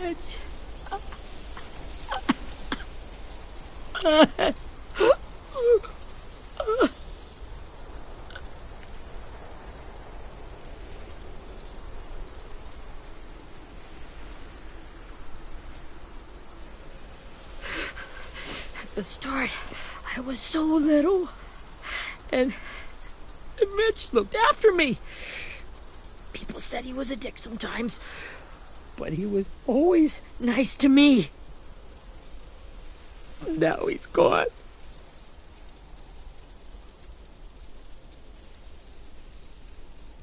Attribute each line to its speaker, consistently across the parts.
Speaker 1: At the start, I was so little, and Mitch looked after me. People said he was a dick sometimes, but he was always nice to me. Now he's gone.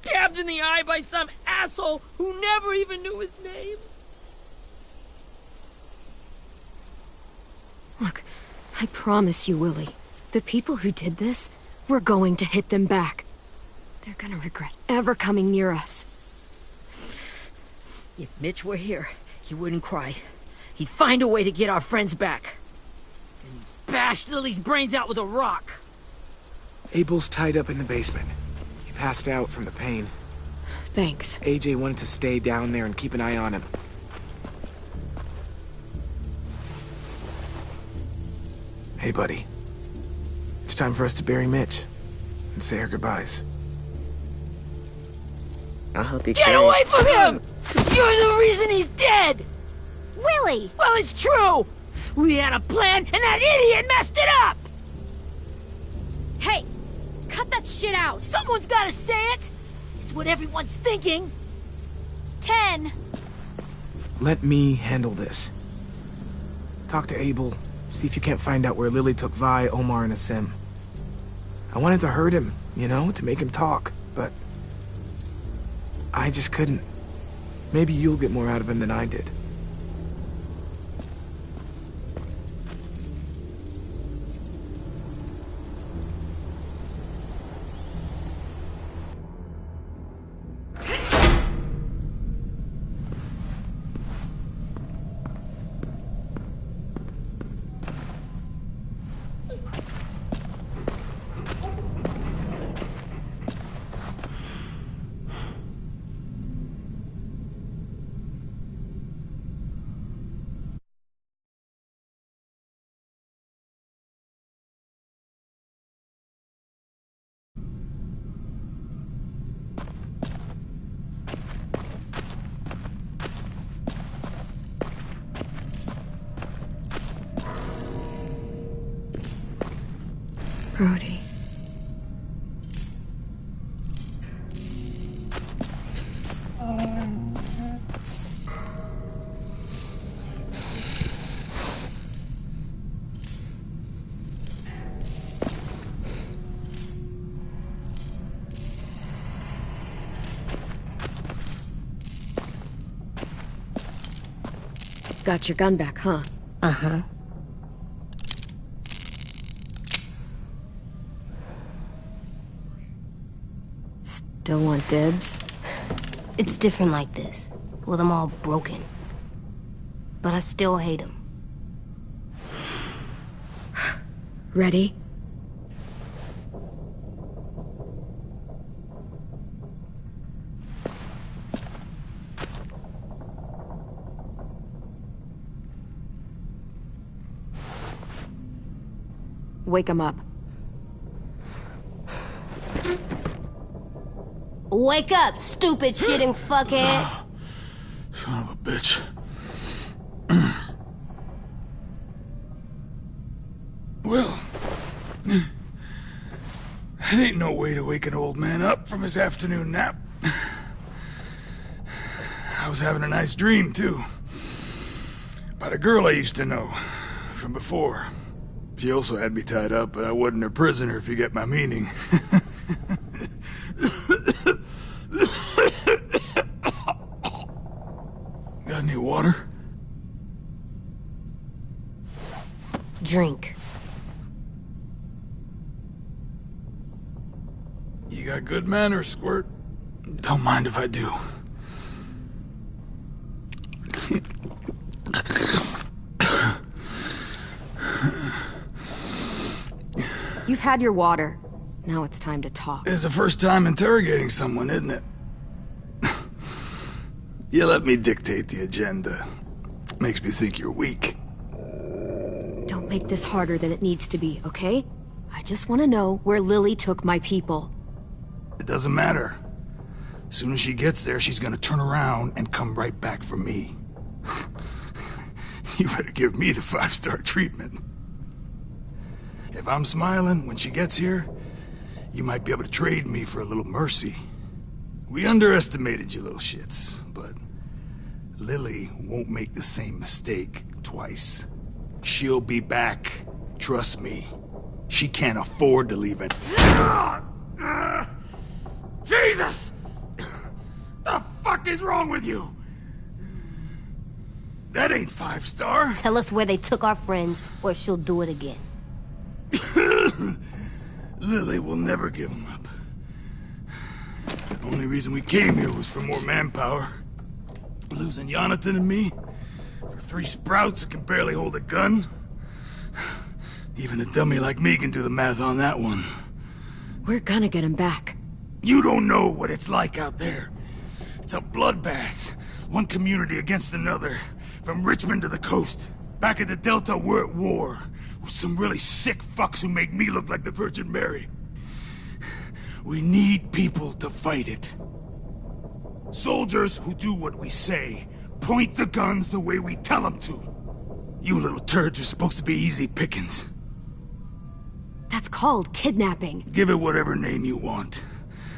Speaker 1: Stabbed in the eye by some asshole who never even knew his name.
Speaker 2: Look, I promise you, Willie, the people who did this, we're going to hit them back. They're gonna regret ever coming near us.
Speaker 1: If Mitch were here, he wouldn't cry. He'd find a way to get our friends back. And bash Lily's brains out with a rock.
Speaker 3: Abel's tied up in the basement. He passed out from the pain.
Speaker 2: Thanks.
Speaker 3: AJ wanted to stay down there and keep an eye on him. Hey, buddy. It's time for us to bury Mitch and say our goodbyes.
Speaker 4: I'll help you
Speaker 1: Get away from him! You're the reason he's dead!
Speaker 2: Willie!
Speaker 1: Well, it's true! We had a plan, and that idiot messed it up!
Speaker 2: Hey! Cut that shit out!
Speaker 1: Someone's gotta say it! It's what everyone's thinking!
Speaker 2: 10!
Speaker 3: Let me handle this. Talk to Abel. See if you can't find out where Lily took Vi, Omar, and Asim. I wanted to hurt him, you know, to make him talk, but I just couldn't. Maybe you'll get more out of him than I did.
Speaker 2: Brody. Got your gun back, huh?
Speaker 4: Uh-huh.
Speaker 2: Still want dibs?
Speaker 4: It's different like this, with them all broken. But I still hate them.
Speaker 2: Ready? Wake him up.
Speaker 4: Wake up, stupid shitting fuckhead!
Speaker 5: Son of a bitch. Well, that ain't no way to wake an old man up from his afternoon nap. I was having a nice dream, too. About a girl I used to know from before. She also had me tied up, but I wasn't her prisoner, if you get my meaning. Got any water?
Speaker 4: Drink.
Speaker 5: You got good manners, Squirt. Don't mind if I do.
Speaker 2: You've had your water. Now it's time to talk.
Speaker 5: It's the first time interrogating someone, isn't it? You let me dictate the agenda. Makes me think you're weak.
Speaker 2: Don't make this harder than it needs to be, okay? I just want to know where Lily took my people.
Speaker 5: It doesn't matter. As soon as she gets there, she's gonna turn around and come right back for me. You better give me the 5-star treatment. If I'm smiling when she gets here, you might be able to trade me for a little mercy. We underestimated you little shits, but Lily won't make the same mistake twice. She'll be back. Trust me. She can't afford to leave it. Jesus! The fuck is wrong with you? That ain't 5-star.
Speaker 4: Tell us where they took our friends, or she'll do it again.
Speaker 5: Lily will never give them up. Only reason we came here was for more manpower. Losing Jonathan and me for 3 sprouts that can barely hold a gun. Even a dummy like me can do the math on that one.
Speaker 2: We're gonna get him back.
Speaker 5: You don't know what it's like out there. It's a bloodbath. One community against another. From Richmond to the coast. Back at the Delta, we're at war. With some really sick fucks who make me look like the Virgin Mary. We need people to fight it. Soldiers who do what we say. Point the guns the way we tell them to. You little turds are supposed to be easy pickings.
Speaker 2: That's called kidnapping.
Speaker 5: Give it whatever name you want.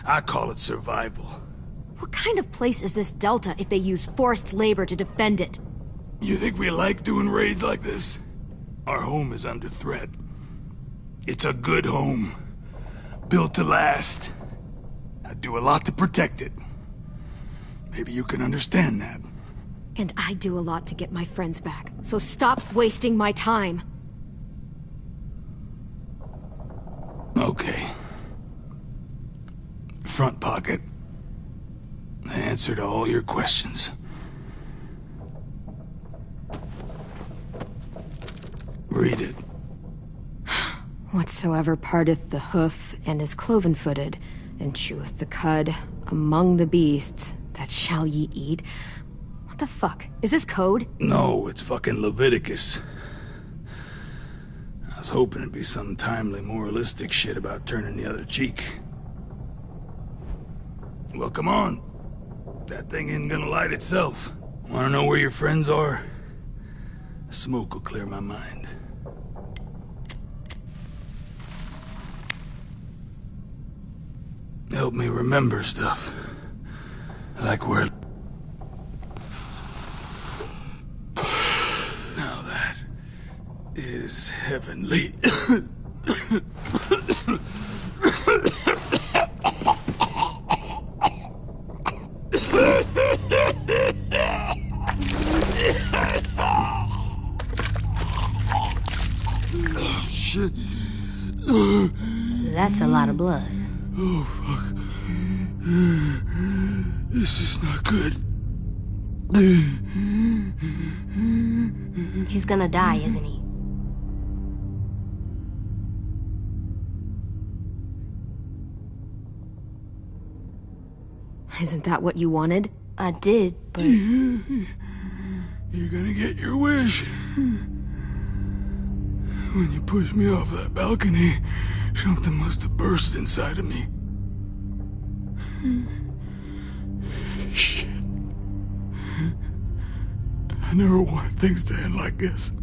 Speaker 5: I call it survival.
Speaker 2: What kind of place is this Delta if they use forced labor to defend it?
Speaker 5: You think we like doing raids like this? Our home is under threat. It's a good home. Built to last. I do a lot to protect it. Maybe you can understand that.
Speaker 2: And I do a lot to get my friends back. So stop wasting my time.
Speaker 5: Okay. Front pocket. The answer to all your questions. Read it.
Speaker 2: Whatsoever parteth the hoof, and is cloven-footed, and cheweth the cud, among the beasts, that shall ye eat. What the fuck? Is this code?
Speaker 5: No, it's fucking Leviticus. I was hoping it'd be some timely, moralistic shit about turning the other cheek. Well, come on. That thing ain't gonna light itself. Wanna know where your friends are? Smoke will clear my mind. Help me remember stuff. Like where... Now that is heavenly. Oh, shit.
Speaker 4: That's a lot of blood.
Speaker 5: Oh, fuck. This is not good.
Speaker 4: He's gonna die, isn't he?
Speaker 2: Isn't that what you wanted?
Speaker 4: I did, but...
Speaker 5: You're gonna get your wish. When you pushed me off that balcony, something must have burst inside of me. Shit. I never wanted things to end like this.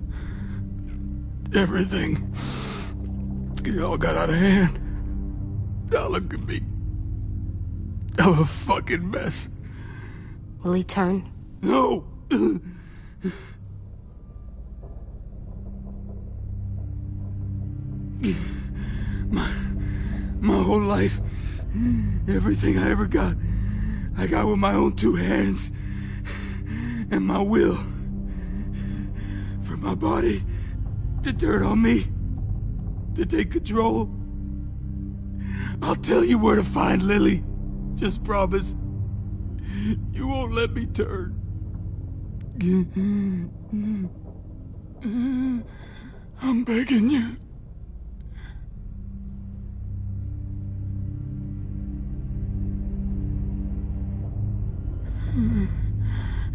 Speaker 5: Everything. It all got out of hand. Now look at me. I'm a fucking mess.
Speaker 4: Will he turn?
Speaker 5: No! My whole life, everything I ever got, I got with my own 2 hands and my will. For my body to turn on me, to take control. I'll tell you where to find Lily. Just promise you won't let me turn. I'm begging you.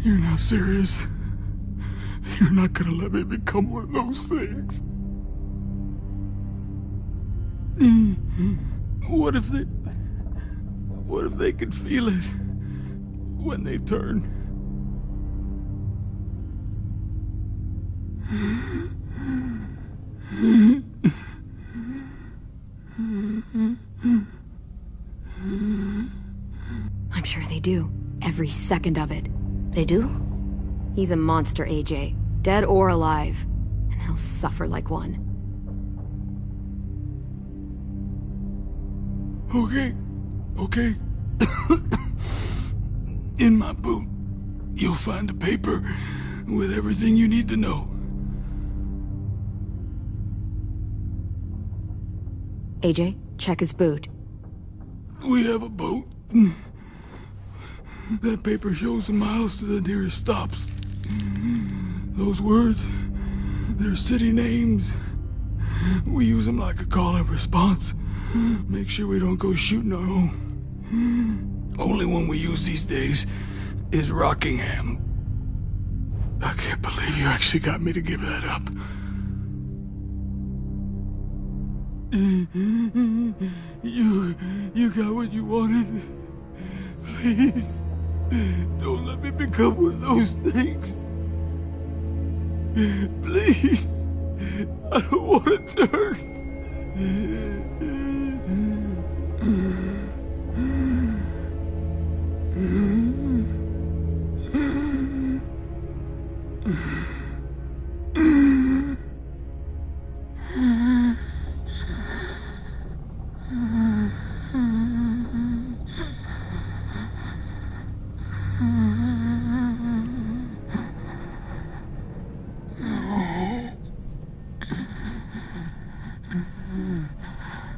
Speaker 5: You're not serious. You're not gonna let me become one of those things. What if they could feel it when they turn?
Speaker 2: I'm sure they do. Every second of it.
Speaker 4: They do?
Speaker 2: He's a monster, AJ. Dead or alive. And he'll suffer like one.
Speaker 5: Okay. In my boot, you'll find a paper with everything you need to know.
Speaker 2: AJ, check his boot.
Speaker 5: We have a boat. That paper shows the miles to the nearest stops. Those words, they're city names. We use them like a call and response. Make sure we don't go shooting our own. Only one we use these days is Rockingham. I can't believe you actually got me to give that up. You got what you wanted. Please, don't let me become one of those things. Please, I don't want to turn.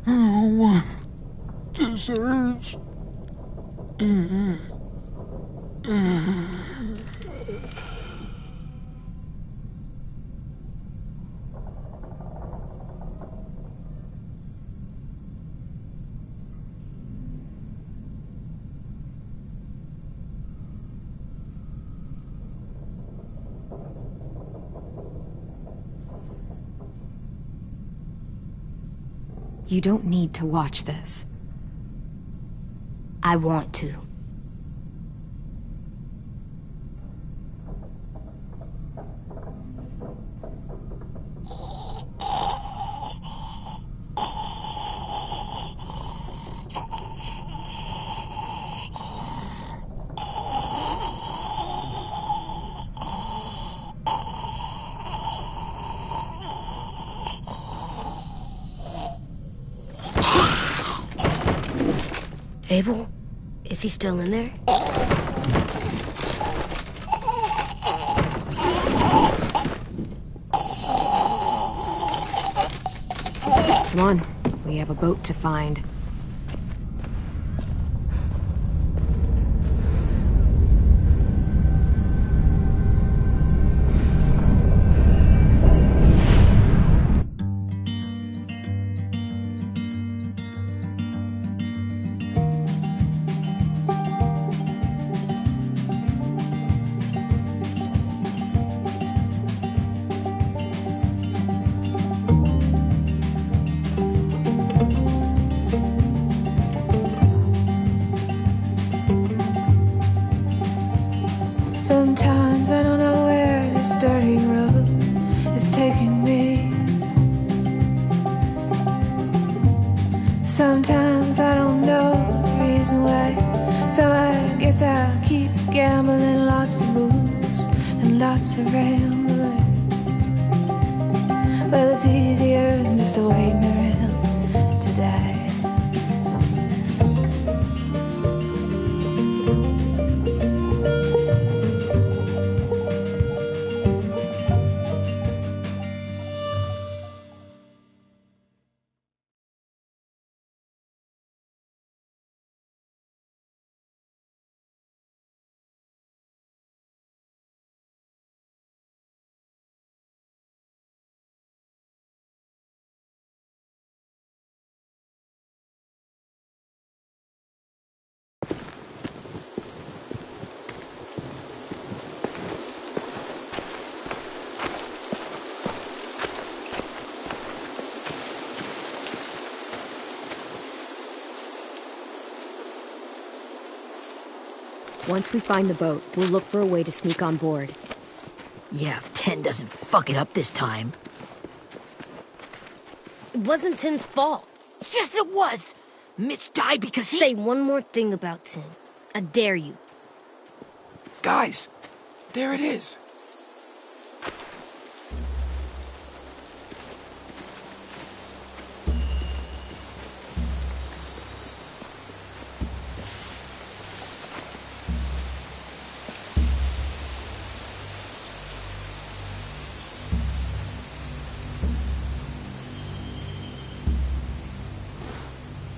Speaker 5: No one deserves.
Speaker 2: You don't need to watch this.
Speaker 4: I want to. Abel? Is he still in there?
Speaker 2: Come on, we have a boat to find.
Speaker 6: Sometimes I don't know where this dirty road is taking me. Sometimes I don't know the reason why. So I guess I'll keep gambling, lots of moves and lots of rambling. Well, it's easier than just waiting around to die.
Speaker 2: Once we find the boat, we'll look for a way to sneak on board.
Speaker 1: Yeah, if 10 doesn't fuck it up this time.
Speaker 4: It wasn't Tin's fault.
Speaker 1: Yes, it was! Mitch died because he...
Speaker 4: Say one more thing about Tin. I dare you.
Speaker 3: Guys, there it is.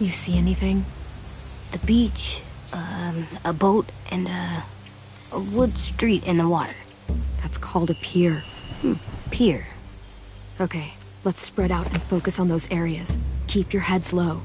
Speaker 2: You see anything?
Speaker 4: The beach, a boat, and a wood street in the water.
Speaker 2: That's called a pier.
Speaker 4: Pier.
Speaker 2: Okay, let's spread out and focus on those areas. Keep your heads low.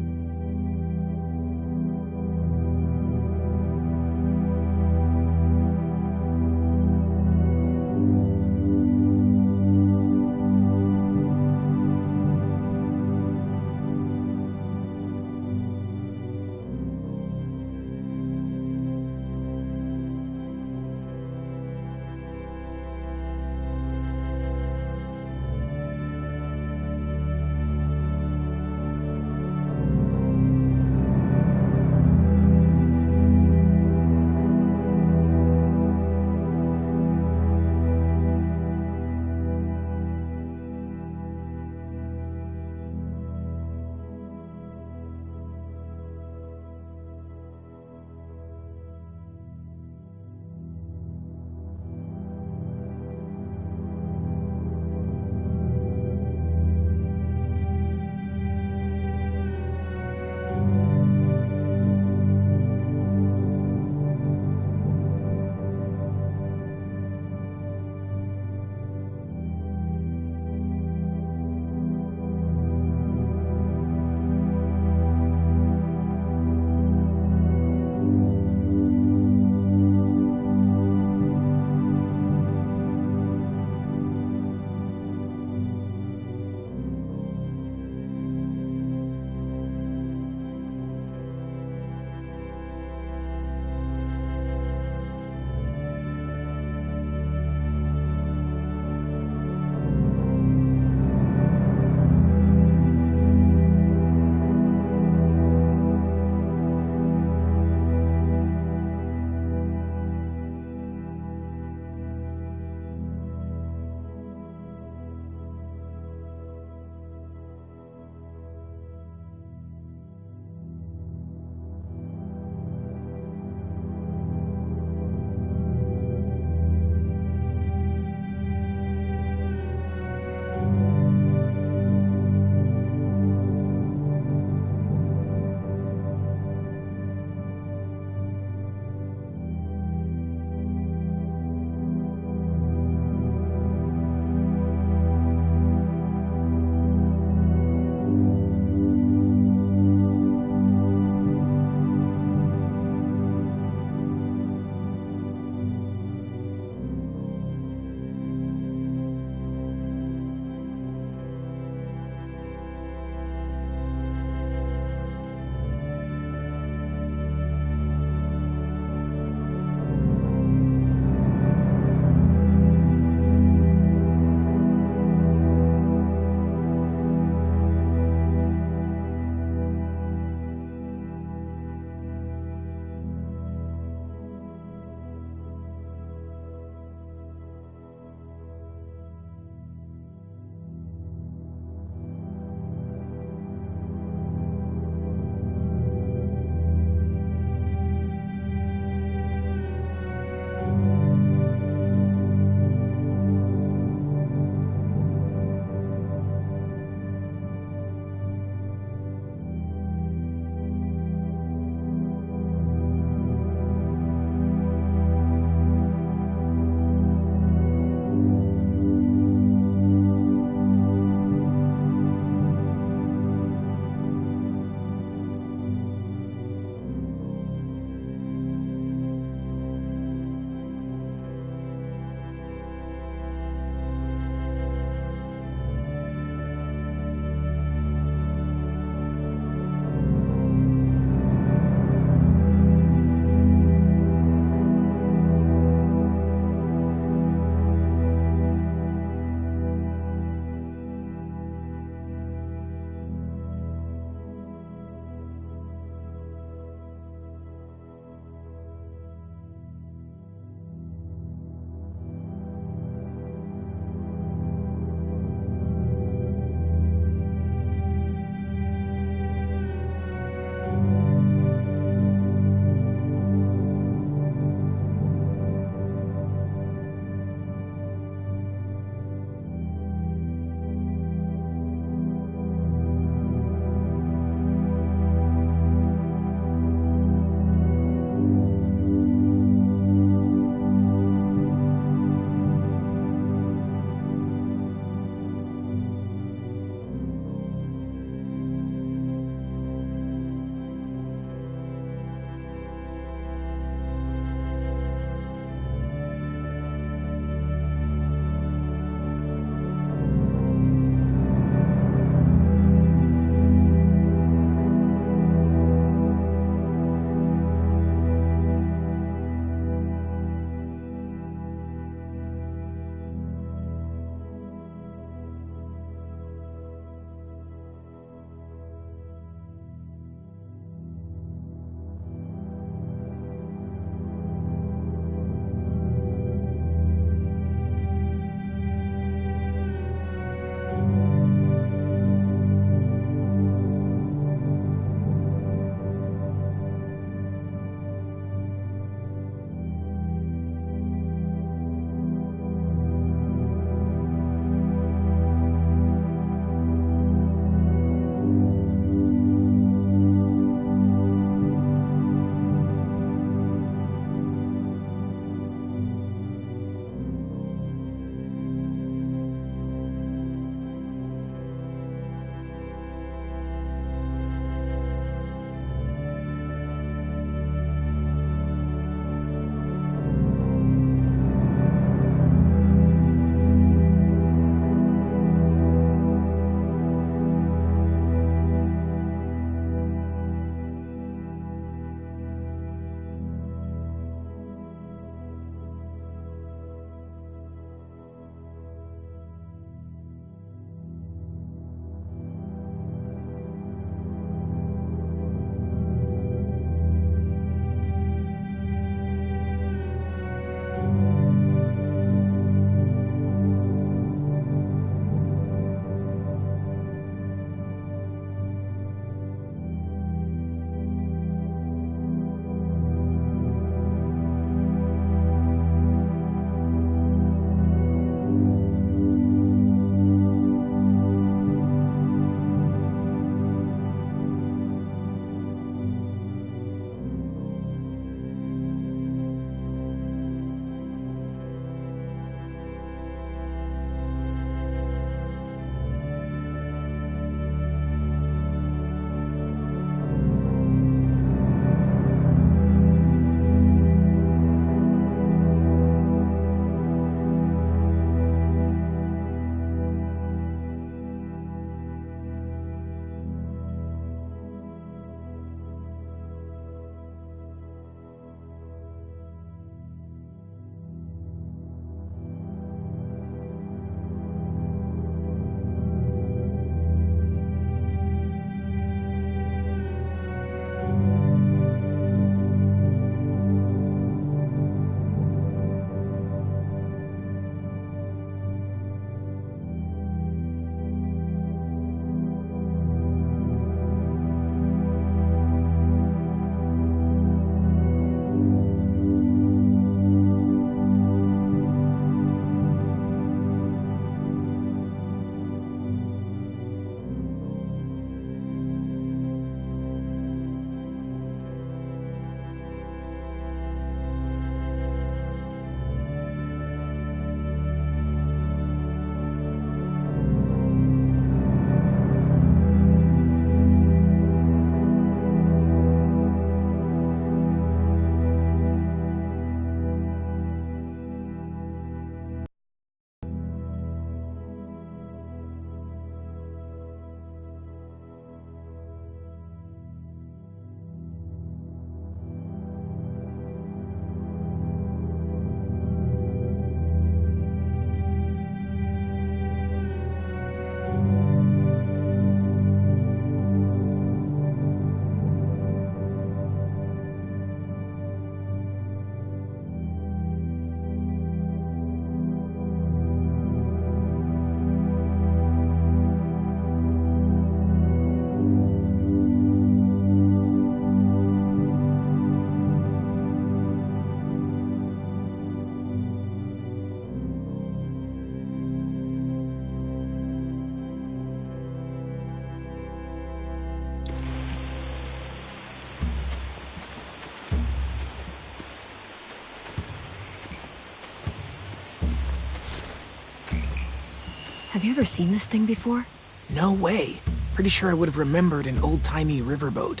Speaker 2: Have you ever seen this thing before?
Speaker 3: No way. Pretty sure I would have remembered an old-timey riverboat.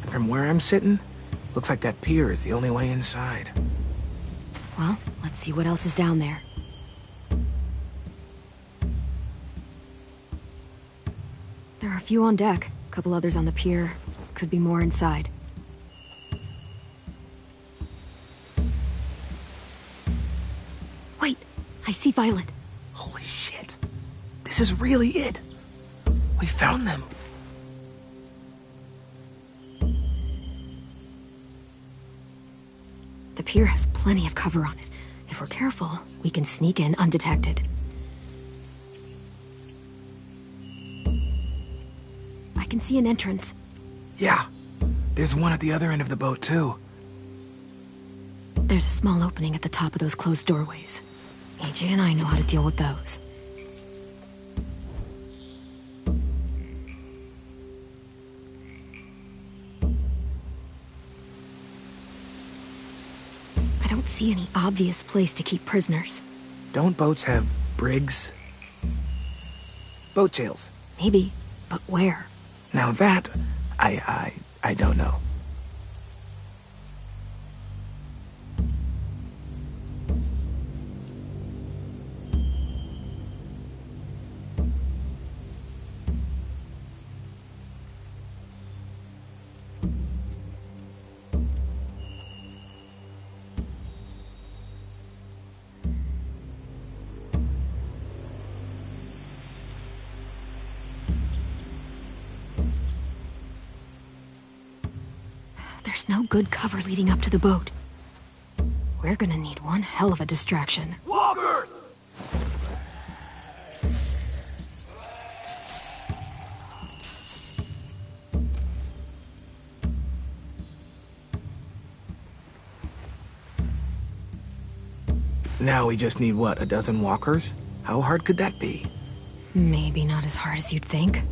Speaker 3: And from where I'm sitting, looks like that pier is the only way inside.
Speaker 2: Well, let's see what else is down there. There are a few on deck, a couple others on the pier. Could be more inside. Wait, I see Violet.
Speaker 3: Holy shit. This is really it. We found them.
Speaker 2: The pier has plenty of cover on it. If we're careful, we can sneak in undetected. I can see an entrance.
Speaker 3: Yeah. There's one at the other end of the boat, too.
Speaker 2: There's a small opening at the top of those closed doorways. AJ and I know how to deal with those. I don't see any obvious place to keep prisoners.
Speaker 3: Don't boats have brigs? Boat jails.
Speaker 2: Maybe, but where?
Speaker 3: Now that, I don't know.
Speaker 2: There's no good cover leading up to the boat. We're gonna need one hell of a distraction.
Speaker 3: Walkers! Now we just need, what, a dozen walkers? How hard could that be?
Speaker 2: Maybe not as hard as you'd think.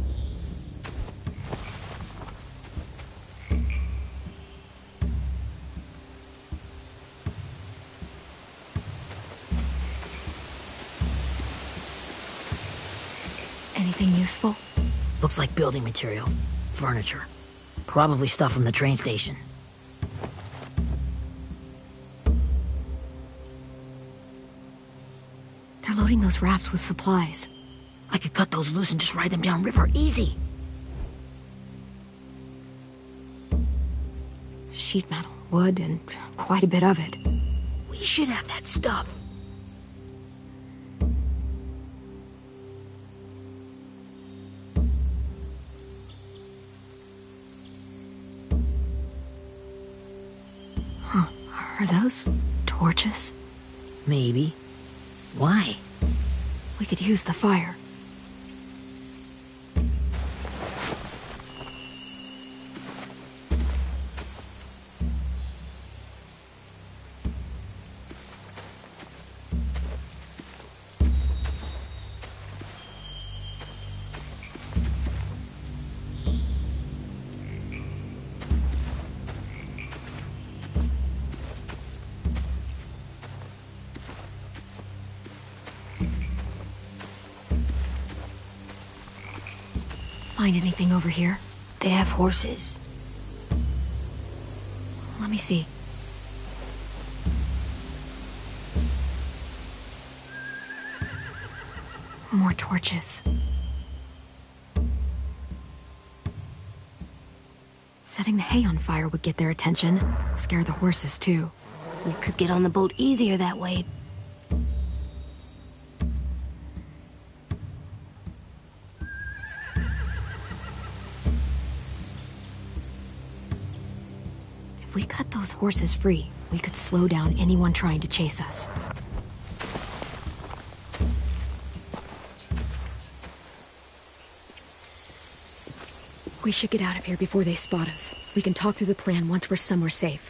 Speaker 2: Anything useful?
Speaker 1: Looks like building material. Furniture. Probably stuff from the train station.
Speaker 2: They're loading those rafts with supplies.
Speaker 1: I could cut those loose and just ride them downriver. Easy.
Speaker 2: Sheet metal, wood, and quite a bit of it.
Speaker 1: We should have that stuff.
Speaker 2: Are those torches?
Speaker 1: Maybe. Why?
Speaker 2: We could use the fire. Find anything over here?
Speaker 4: They have horses.
Speaker 2: Let me see. More torches. Setting the hay on fire would get their attention. Scare the horses, too.
Speaker 4: We could get on the boat easier that way.
Speaker 2: If we cut those horses free, we could slow down anyone trying to chase us. We should get out of here before they spot us. We can talk through the plan once we're somewhere safe.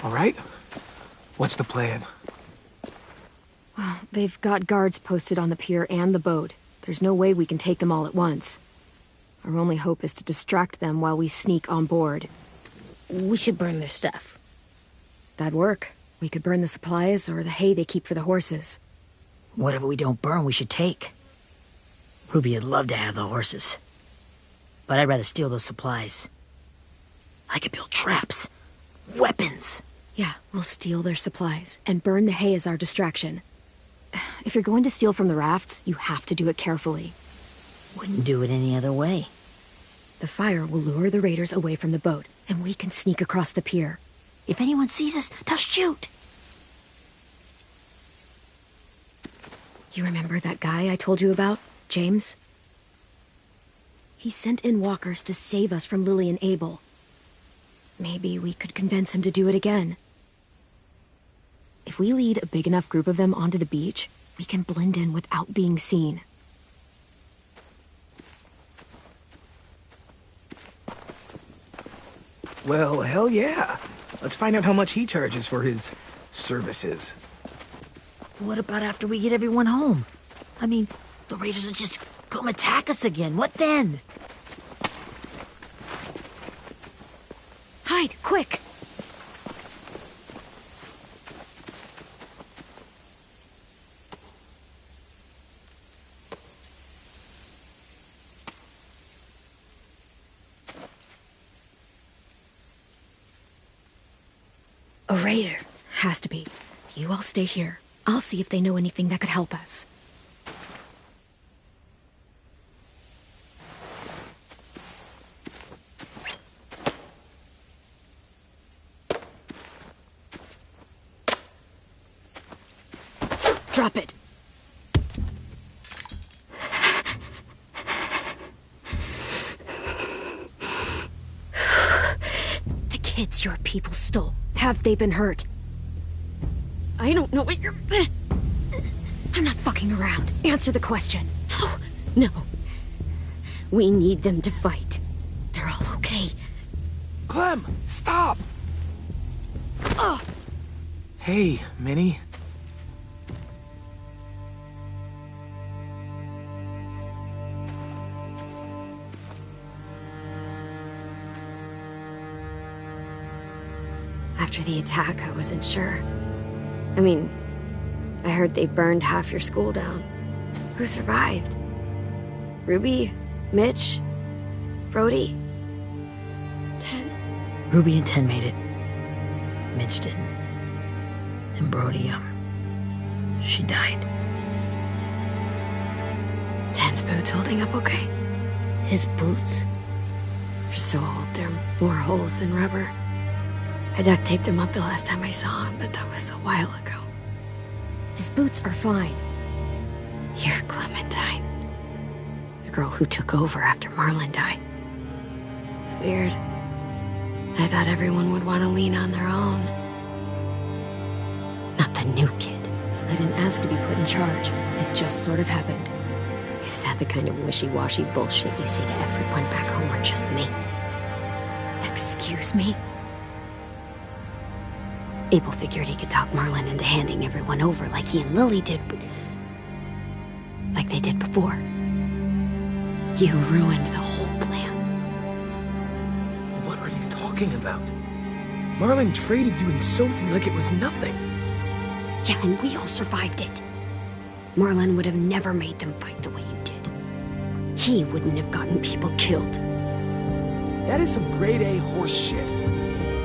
Speaker 3: All right? What's the plan?
Speaker 2: Well, They've got guards posted on the pier and the boat. There's no way we can take them all at once. Our only hope is to distract them while we sneak on board.
Speaker 4: We should burn their stuff.
Speaker 2: That'd work. We could burn the supplies or the hay they keep for the horses.
Speaker 1: Whatever we don't burn, we should take. Ruby would love to have the horses. But I'd rather steal those supplies. I could build traps. Weapons.
Speaker 2: Yeah, we'll steal their supplies and burn the hay as our distraction. If you're going to steal from the rafts, you have to do it carefully.
Speaker 1: Wouldn't do it any other way.
Speaker 2: The fire will lure the raiders away from the boat, and we can sneak across the pier.
Speaker 1: If anyone sees us, they'll shoot.
Speaker 2: You remember that guy I told you about, James? He sent in walkers to save us from Lily and Abel. Maybe we could convince him to do it again. If we lead a big enough group of them onto the beach, we can blend in without being seen.
Speaker 3: Well, hell yeah. Let's find out how much he charges for his services.
Speaker 1: What about after we get everyone home? I mean, the raiders will just come attack us again. What then?
Speaker 2: Hide, quick! A raider. Has to be. You all stay here. I'll see if they know anything that could help us. Drop it. The kids your people stole. Have they been hurt? I don't know what you're... I'm not fucking around. Answer the question.
Speaker 4: No. We need them to fight. They're all okay.
Speaker 3: Clem, stop!
Speaker 2: Oh.
Speaker 3: Hey, Minnie.
Speaker 2: After the attack, I wasn't sure. I mean, I heard they burned half your school down. Who survived? Ruby? Mitch? Brody? 10?
Speaker 1: Ruby and 10 made it. Mitch didn't. And Brody, she died.
Speaker 2: 10's boots holding up okay?
Speaker 4: His boots?
Speaker 2: They're so old, there are more holes than rubber. I duct taped him up the last time I saw him, but that was a while ago. His boots are fine. You're Clementine. The girl who took over after Marlon died. It's weird. I thought everyone would want to lean on their own. Not the new kid. I didn't ask to be put in charge. It just sort of happened.
Speaker 4: Is that the kind of wishy-washy bullshit you say to everyone back home, or just me?
Speaker 2: Excuse me?
Speaker 4: Abel figured he could talk Marlon into handing everyone over like he and Lily did, but... like they did before. You ruined the whole plan.
Speaker 3: What are you talking about? Marlon traded you and Sophie like it was nothing.
Speaker 4: Yeah, and we all survived it. Marlon would have never made them fight the way you did. He wouldn't have gotten people killed.
Speaker 3: That is some grade A horse shit.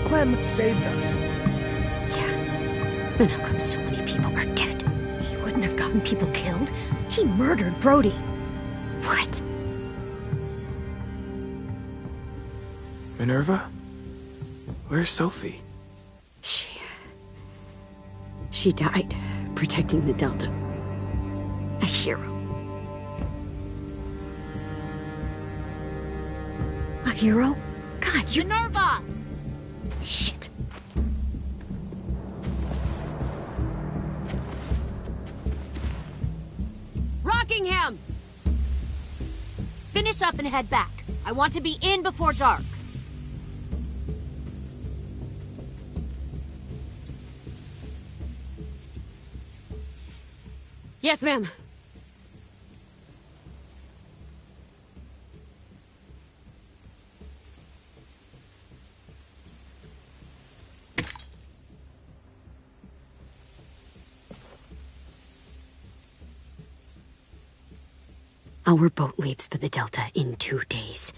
Speaker 3: Clem saved us.
Speaker 4: And how come so many people are dead?
Speaker 2: He wouldn't have gotten people killed. He murdered Brody.
Speaker 4: What?
Speaker 3: Minerva? Where's Sophie?
Speaker 4: She died protecting the Delta. A hero.
Speaker 2: A hero? God, you...
Speaker 1: Minerva!
Speaker 2: Shit.
Speaker 7: Rockingham! Finish up and head back. I want to be in before dark.
Speaker 2: Yes, ma'am.
Speaker 4: Our boat leaves for the Delta in 2 days.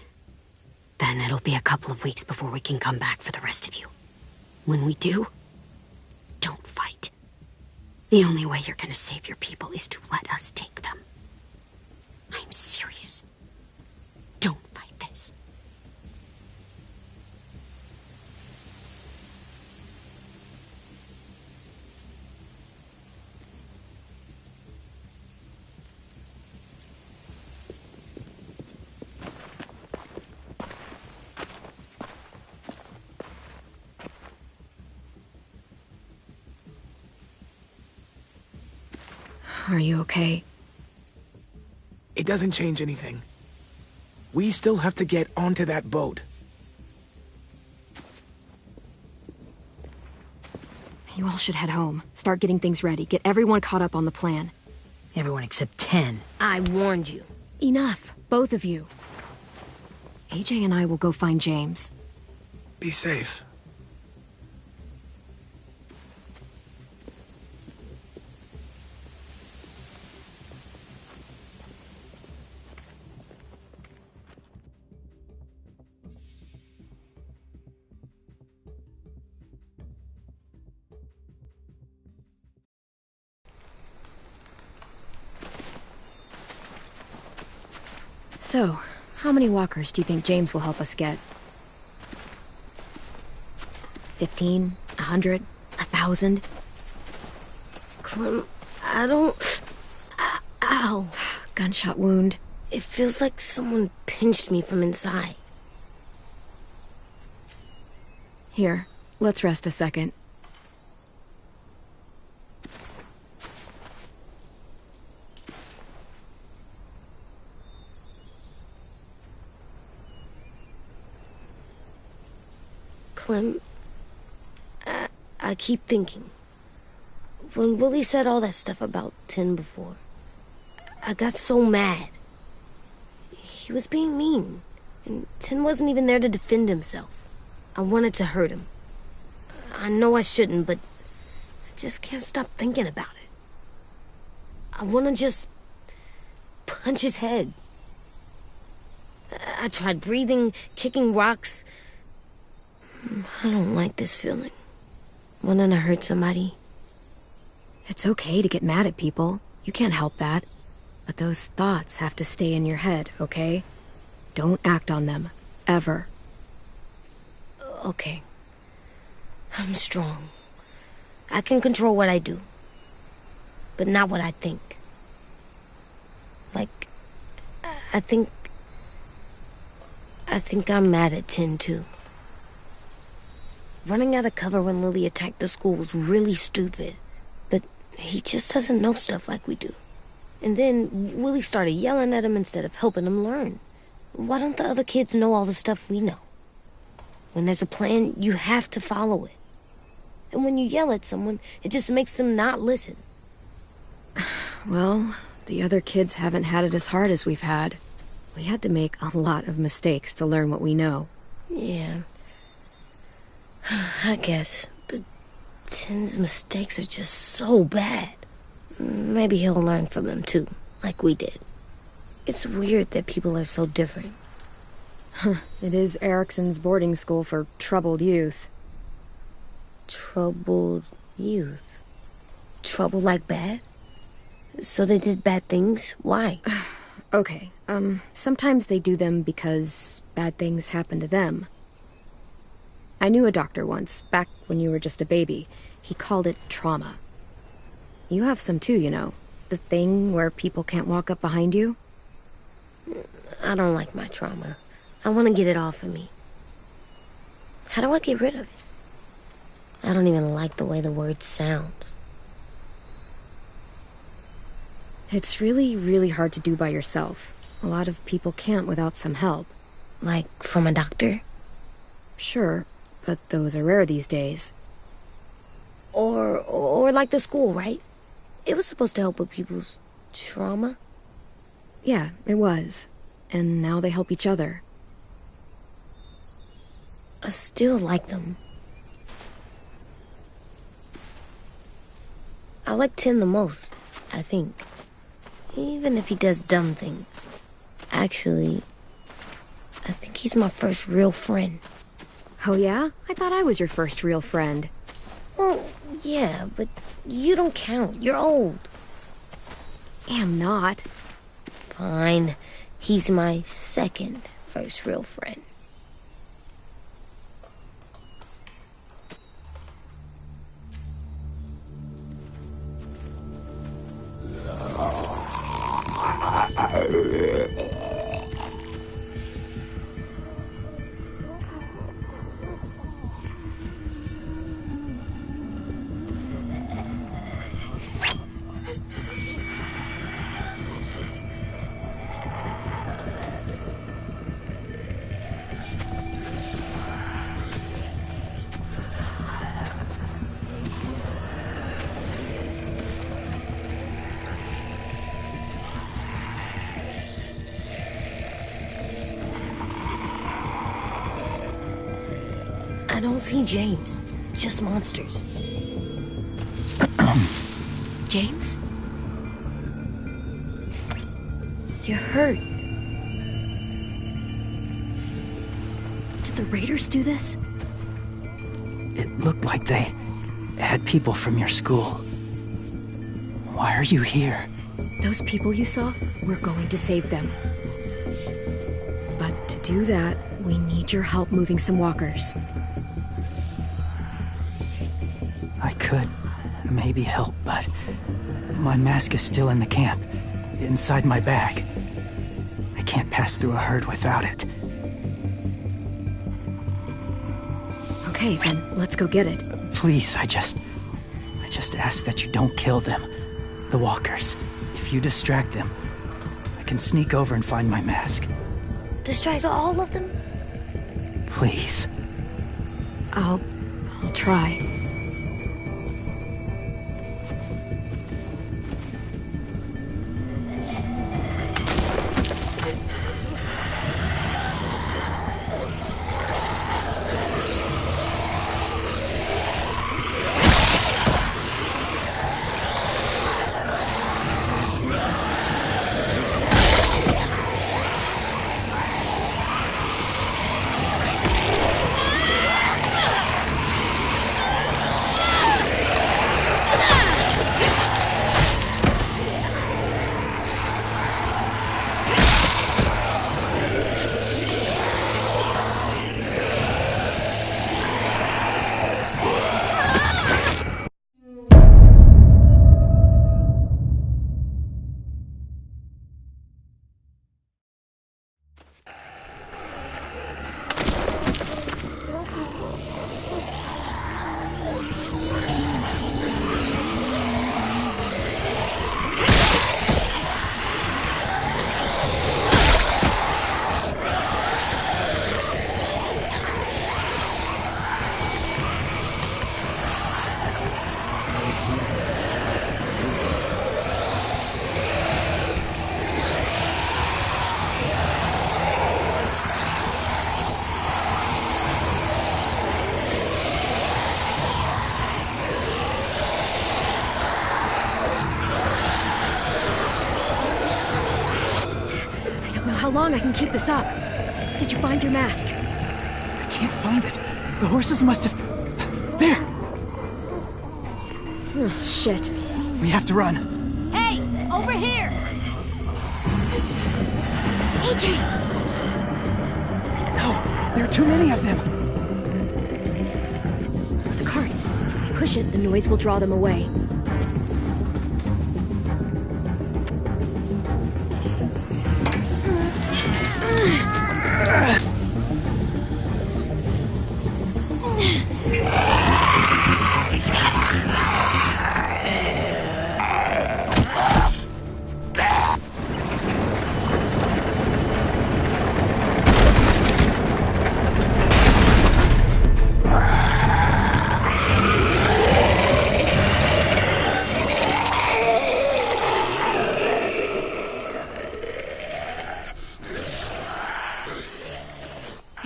Speaker 4: Then it'll be a couple of weeks before we can come back for the rest of you. When we do, don't fight. The only way you're gonna save your people is to let us take them. I'm serious. Don't fight this.
Speaker 2: Are you okay?
Speaker 3: It doesn't change anything. We still have to get onto that boat.
Speaker 2: You all should head home. Start getting things ready. Get everyone caught up on the plan.
Speaker 1: Everyone except 10.
Speaker 7: I warned you.
Speaker 2: Enough, both of you. AJ and I will go find James.
Speaker 3: Be safe.
Speaker 2: So, how many walkers do you think James will help us get? 15? 100? 1,000?
Speaker 7: Clem, I don't... Ow.
Speaker 2: Gunshot wound.
Speaker 7: It feels like someone pinched me from inside.
Speaker 2: Here, let's rest a second.
Speaker 7: Clem, I keep thinking. When Willie said all that stuff about 10 before, I got so mad. He was being mean, and 10 wasn't even there to defend himself. I wanted to hurt him. I know I shouldn't, but I just can't stop thinking about it. I want to just punch his head. I tried breathing, kicking rocks. I don't like this feeling. Wanting to hurt somebody.
Speaker 2: It's okay to get mad at people. You can't help that. But those thoughts have to stay in your head, okay? Don't act on them. Ever.
Speaker 7: Okay. I'm strong. I can control what I do. But not what I think. Like, I think I'm mad at 10 too. Running out of cover when Lily attacked the school was really stupid. But he just doesn't know stuff like we do. And then Willie started yelling at him instead of helping him learn. Why don't the other kids know all the stuff we know? When there's a plan, you have to follow it. And when you yell at someone, it just makes them not listen.
Speaker 2: Well, the other kids haven't had it as hard as we've had. We had to make a lot of mistakes to learn what we know.
Speaker 7: Yeah. I guess. But 10's mistakes are just so bad. Maybe he'll learn from them too, like we did. It's weird that people are so different.
Speaker 2: It is Erickson's boarding school for troubled youth.
Speaker 7: Troubled youth? Trouble like bad? So they did bad things? Why?
Speaker 2: Okay, sometimes they do them because bad things happen to them. I knew a doctor once, back when you were just a baby. He called it trauma. You have some too, you know. The thing where people can't walk up behind you.
Speaker 7: I don't like my trauma. I want to get it off of me. How do I get rid of it? I don't even like the way the word sounds.
Speaker 2: It's really, really hard to do by yourself. A lot of people can't without some help.
Speaker 7: Like from a doctor?
Speaker 2: Sure, but those are rare these days.
Speaker 7: Or like the school, right? It was supposed to help with people's trauma?
Speaker 2: Yeah, it was. And now they help each other.
Speaker 7: I still like them. I like Tin the most, I think. Even if he does dumb things. Actually, I think he's my first real friend.
Speaker 2: Oh yeah? I thought I was your first real friend.
Speaker 7: Well, yeah, but you don't count. You're old.
Speaker 2: Am not.
Speaker 7: Fine. He's my second first real friend. I don't see James. Just monsters.
Speaker 2: James? You're hurt. Did the raiders do this?
Speaker 8: It looked like they had people from your school. Why are you here?
Speaker 2: Those people you saw, we're going to save them. But to do that, we need your help moving some walkers.
Speaker 8: I could maybe help, but my mask is still in the camp, inside my bag. I can't pass through a herd without it.
Speaker 2: Okay, then let's go get it.
Speaker 8: Please, I just ask that you don't kill them. The walkers. If you distract them, I can sneak over and find my mask.
Speaker 7: Distract all of them?
Speaker 8: Please.
Speaker 2: I'll try. How long I can keep this up? Did you find your mask?
Speaker 8: I can't find it. The horses must have... There!
Speaker 2: Oh, shit.
Speaker 8: We have to run.
Speaker 4: Hey, over here! AJ!
Speaker 8: No, there are too many of them.
Speaker 2: The cart. If we push it, the noise will draw them away.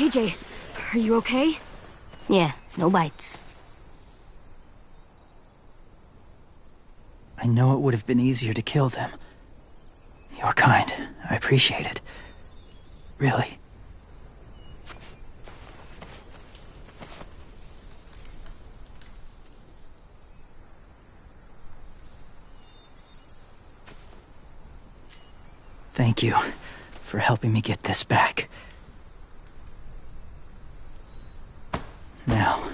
Speaker 2: AJ, are you okay?
Speaker 7: Yeah, no bites.
Speaker 8: I know it would have been easier to kill them. You're kind. I appreciate it. Really. Thank you for helping me get this back. Now,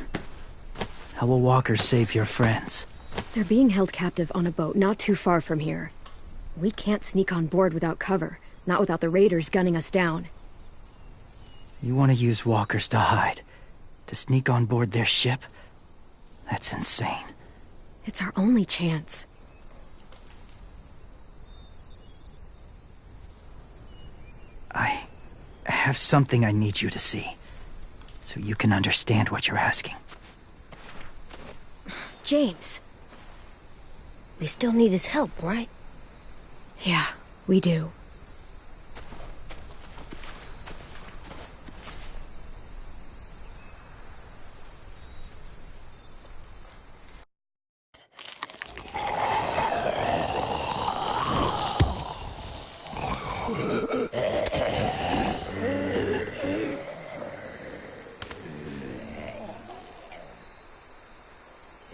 Speaker 8: how will walkers save your friends?
Speaker 2: They're being held captive on a boat not too far from here. We can't sneak on board without cover, not without the raiders gunning us down.
Speaker 8: You want to use walkers to hide? To sneak on board their ship? That's insane.
Speaker 2: It's our only chance.
Speaker 8: I have something I need you to see, so you can understand what you're asking.
Speaker 2: James.
Speaker 7: We still need his help, right?
Speaker 2: Yeah, we do.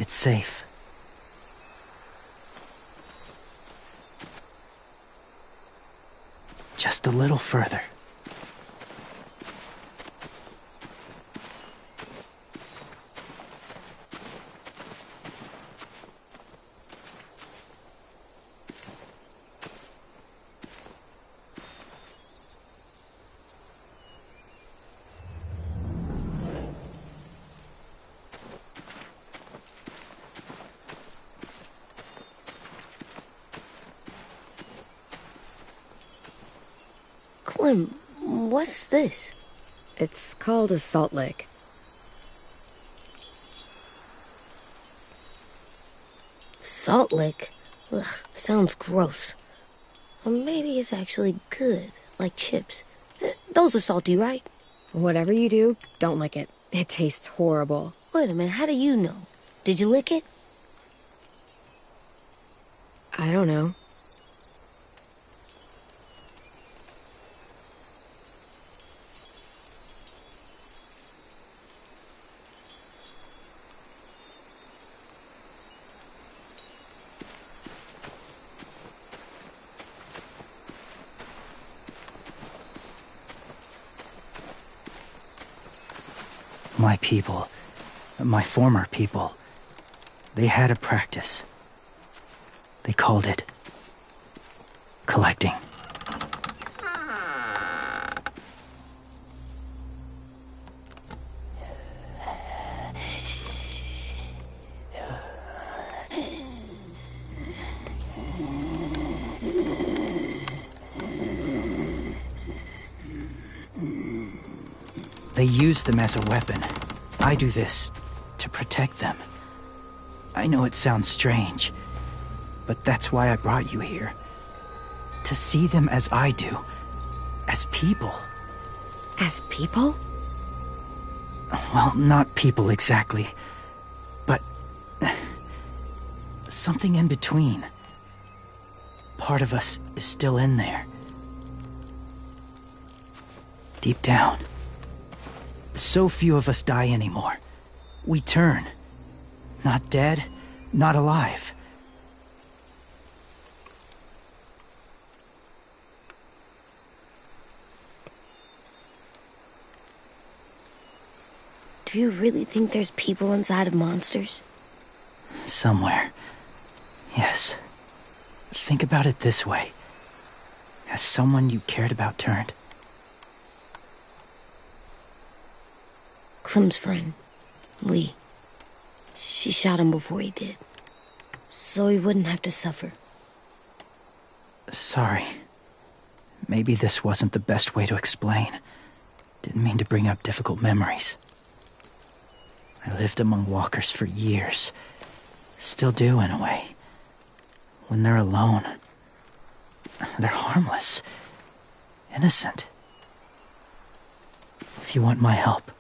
Speaker 8: It's safe. Just a little further.
Speaker 7: Clem, what's this?
Speaker 2: It's called a salt lick.
Speaker 7: Salt lick? Ugh, sounds gross. Or maybe it's actually good, like chips. Those are salty, right?
Speaker 2: Whatever you do, don't lick it. It tastes horrible.
Speaker 7: Wait a minute, how do you know? Did you lick it?
Speaker 2: I don't know.
Speaker 8: My people, my former people, they had a practice. They called it collecting. They use them as a weapon. I do this to protect them. I know it sounds strange, but that's why I brought you here. To see them as I do. As people.
Speaker 2: As people?
Speaker 8: Well, not people exactly, but something in between. Part of us is still in there. Deep down. So few of us die anymore. We turn. Not dead, not alive.
Speaker 7: Do you really think there's people inside of monsters?
Speaker 8: Somewhere. Yes. Think about it this way. Has someone you cared about turned?
Speaker 7: Clem's friend, Lee. She shot him before he did. So he wouldn't have to suffer.
Speaker 8: Sorry. Maybe this wasn't the best way to explain. Didn't mean to bring up difficult memories. I lived among walkers for years. Still do, in a way. When they're alone, they're harmless. Innocent. If you want my help,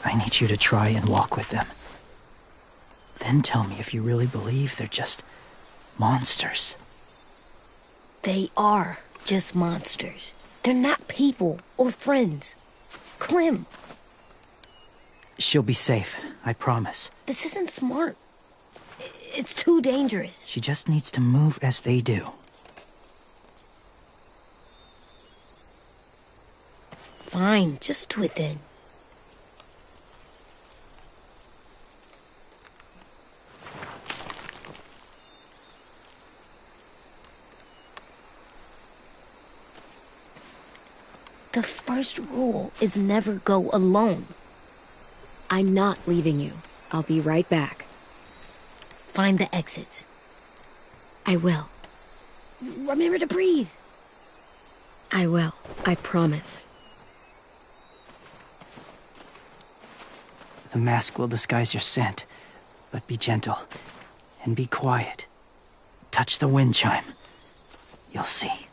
Speaker 8: I need you to try and walk with them. Then tell me if you really believe they're just monsters.
Speaker 7: They are just monsters. They're not people or friends. Clem,
Speaker 8: She'll be safe, I promise.
Speaker 7: this isn't smart. It's too dangerous.
Speaker 8: She just needs to move as they do.
Speaker 7: Fine, just do it then. The first rule is never go alone.
Speaker 2: I'm not leaving you. I'll be right back.
Speaker 7: Find the exits.
Speaker 2: I will.
Speaker 7: Remember to breathe.
Speaker 2: I will. I promise.
Speaker 8: The mask will disguise your scent, but be gentle and be quiet. Touch the wind chime. You'll see.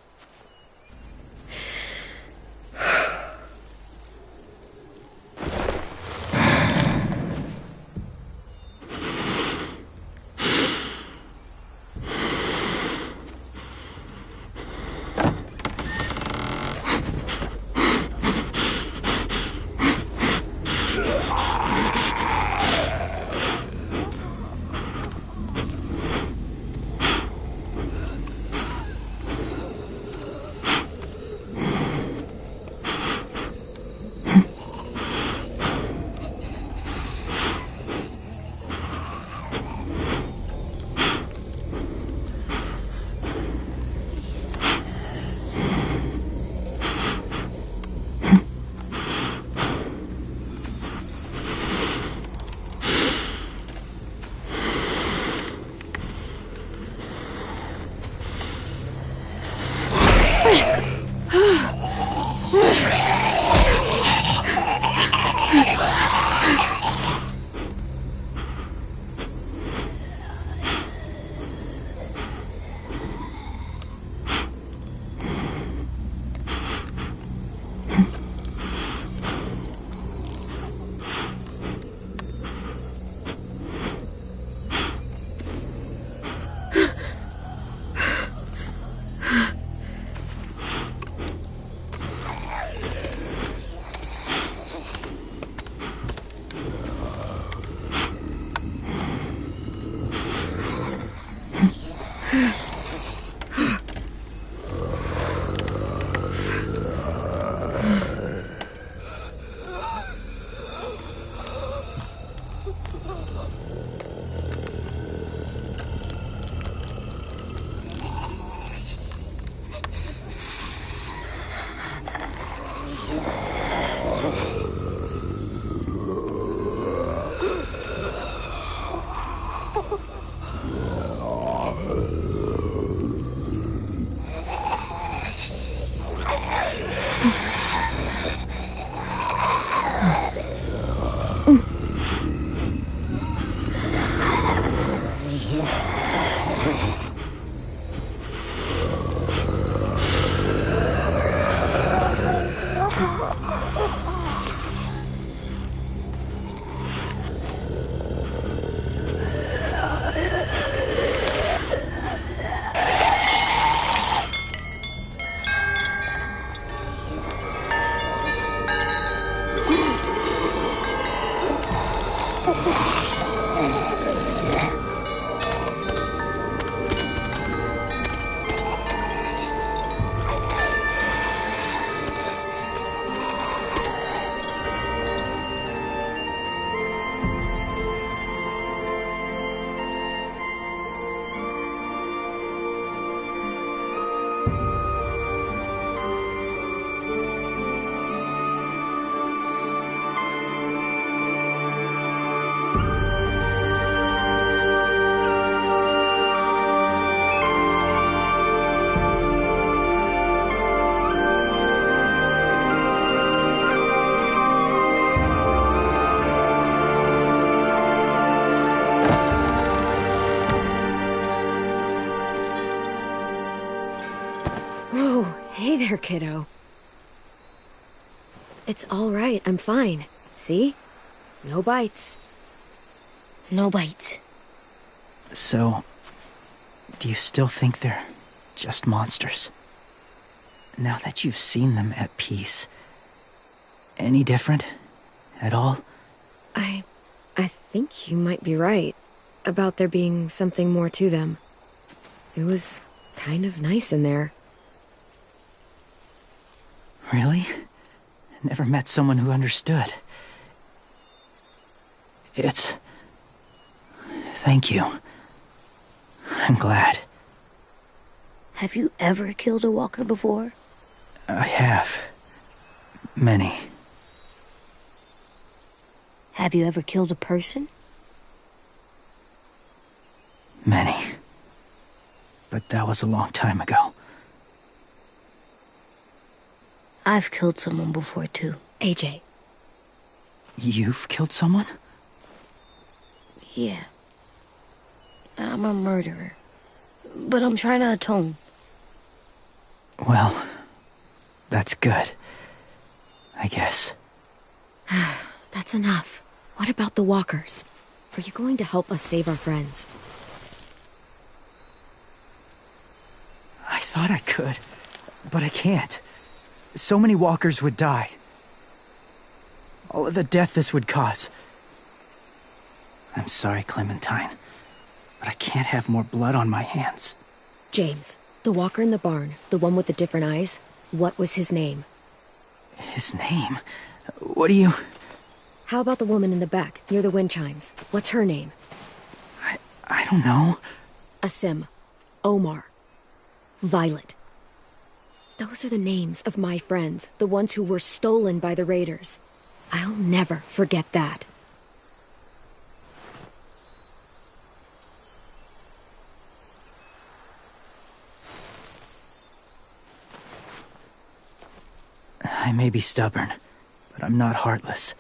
Speaker 2: Oh, hey there, kiddo. It's all right. I'm fine. See? No bites.
Speaker 7: No bites.
Speaker 8: So, do you still think they're just monsters? Now that you've seen them at peace, any different at all?
Speaker 2: I think you might be right about there being something more to them. It was kind of nice in there.
Speaker 8: Really? Never met someone who understood. Thank you. I'm glad.
Speaker 7: Have you ever killed a walker before?
Speaker 8: I have. Many.
Speaker 7: Have you ever killed a person?
Speaker 8: Many. But that was a long time ago.
Speaker 7: I've killed someone before, too.
Speaker 2: AJ.
Speaker 8: You've killed someone?
Speaker 7: Yeah. I'm a murderer. But I'm trying to atone.
Speaker 8: Well, that's good. I guess.
Speaker 2: That's enough. What about the walkers? Are you going to help us save our friends?
Speaker 8: I thought I could, but I can't. So many walkers would die. All of the death this would cause. I'm sorry, Clementine, but I can't have more blood on my hands.
Speaker 2: James, the walker in the barn, the one with the different eyes, what was his name?
Speaker 8: His name? What do you...
Speaker 2: How about the woman in the back, near the wind chimes? What's her name?
Speaker 8: I don't know.
Speaker 2: Asim. Omar. Violet. Those are the names of my friends, the ones who were stolen by the raiders. I'll never forget that.
Speaker 8: I may be stubborn, but I'm not heartless.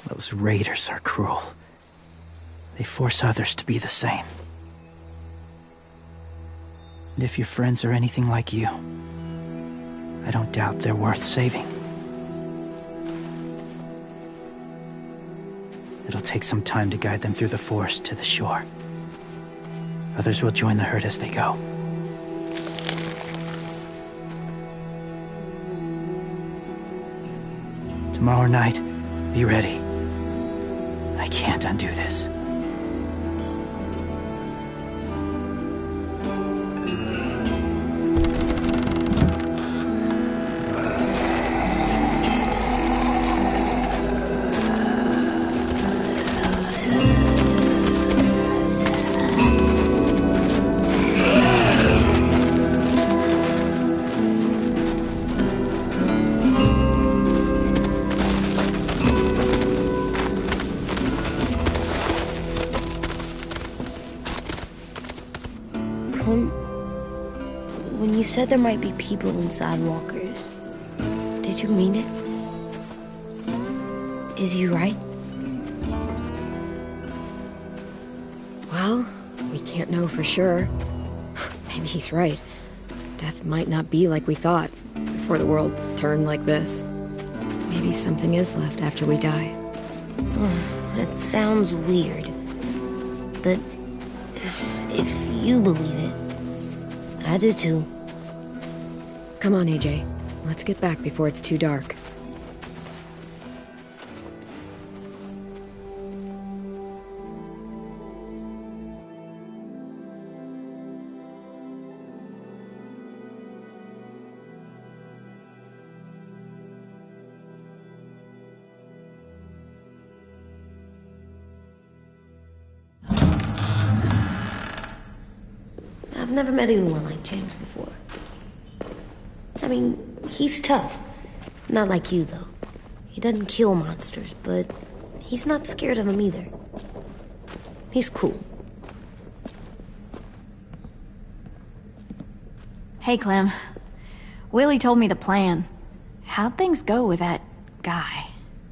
Speaker 8: Those raiders are cruel. They force others to be the same. And if your friends are anything like you, I don't doubt they're worth saving. It'll take some time to guide them through the forest to the shore. Others will join the herd as they go. Tomorrow night, be ready. I can't undo this.
Speaker 7: When you said there might be people inside walkers, did you mean it? Is he right?
Speaker 2: Well, we can't know for sure. Maybe he's right. Death might not be like we thought before the world turned like this. Maybe something is left after we die.
Speaker 7: It sounds weird, but if you believe it, I do too.
Speaker 2: Come on, AJ. Let's get back before it's too dark.
Speaker 7: I've never met anyone like James before. I mean, he's tough. Not like you, though. He doesn't kill monsters, but he's not scared of them either. He's cool.
Speaker 9: Hey, Clem. Willie told me the plan. How'd things go with that guy?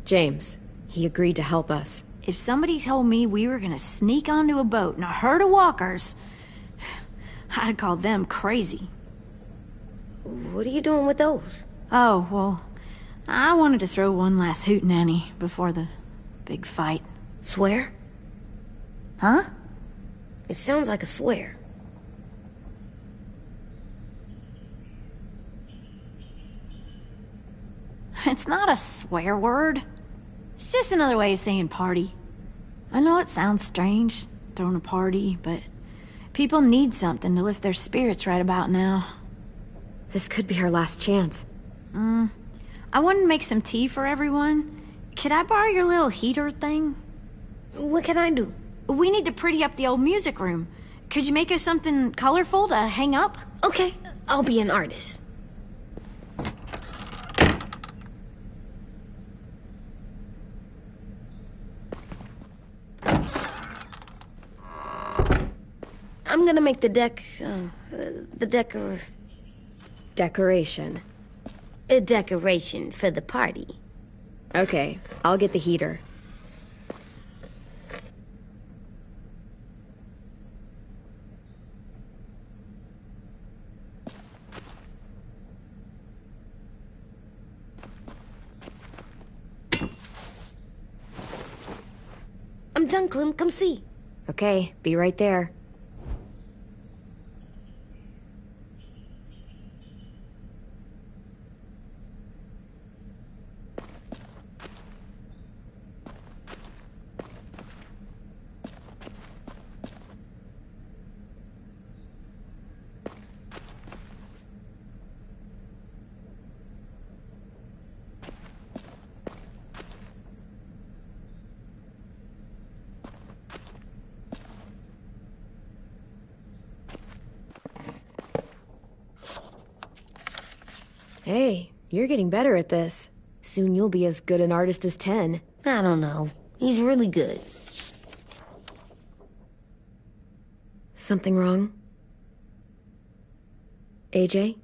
Speaker 2: James, he agreed to help us.
Speaker 9: If somebody told me we were gonna sneak onto a boat in a herd of walkers, I'd call them crazy.
Speaker 7: What are you doing with those?
Speaker 9: Oh, well, I wanted to throw one last hootenanny before the big fight.
Speaker 7: Swear?
Speaker 9: Huh?
Speaker 7: It sounds like a swear.
Speaker 9: It's not a swear word. It's just another way of saying party. I know it sounds strange, throwing a party, but people need something to lift their spirits right about now.
Speaker 2: This could be our last chance.
Speaker 9: I wanted to make some tea for everyone. Could I borrow your little heater thing?
Speaker 7: What can I do?
Speaker 9: We need to pretty up the old music room. Could you make us something colorful to hang up?
Speaker 7: Okay, I'll be an artist. I'm gonna make the
Speaker 2: Decoration.
Speaker 7: a decoration for the party.
Speaker 2: Okay, I'll get the heater.
Speaker 7: I'm done, Clem. Come see.
Speaker 2: Okay, be right there. Hey, you're getting better at this. Soon you'll be as good an artist as 10.
Speaker 7: I don't know. He's really good.
Speaker 2: Something wrong? AJ?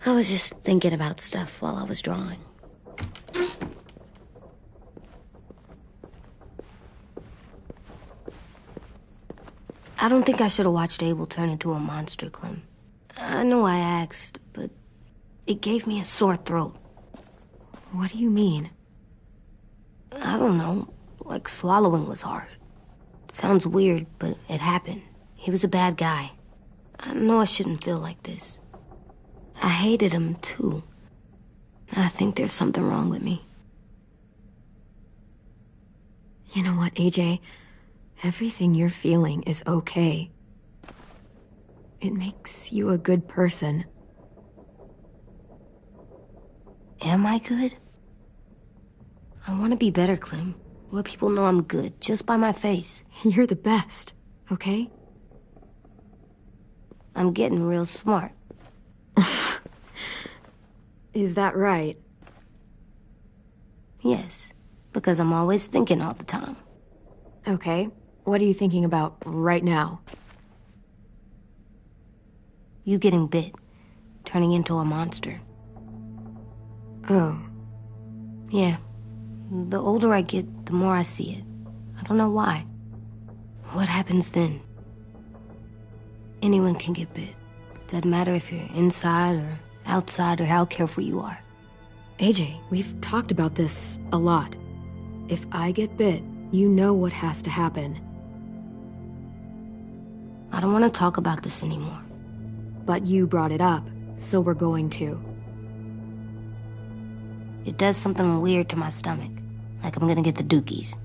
Speaker 7: I was just thinking about stuff while I was drawing. I don't think I should have watched Abel turn into a monster, Clem. I know I asked, but it gave me a sore throat.
Speaker 2: What do you mean?
Speaker 7: I don't know. Like swallowing was hard. Sounds weird, but it happened. He was a bad guy. I know I shouldn't feel like this. I hated him, too. I think there's something wrong with me.
Speaker 2: You know what, AJ? Everything you're feeling is okay. It makes you a good person.
Speaker 7: Am I good? I want to be better, Clem. Let people know I'm good, just by my face.
Speaker 2: You're the best, okay?
Speaker 7: I'm getting real smart.
Speaker 2: Is that right?
Speaker 7: Yes, because I'm always thinking all the time.
Speaker 2: Okay, what are you thinking about right now?
Speaker 7: You getting bit, turning into a monster.
Speaker 2: Oh.
Speaker 7: Yeah. The older I get, the more I see it. I don't know why. What happens then? Anyone can get bit. Doesn't matter if you're inside or outside or how careful you are.
Speaker 2: AJ, we've talked about this a lot. If I get bit, you know what has to happen.
Speaker 7: I don't want to talk about this anymore.
Speaker 2: But you brought it up, so we're going to.
Speaker 7: It does something weird to my stomach. Like I'm gonna get the dookies.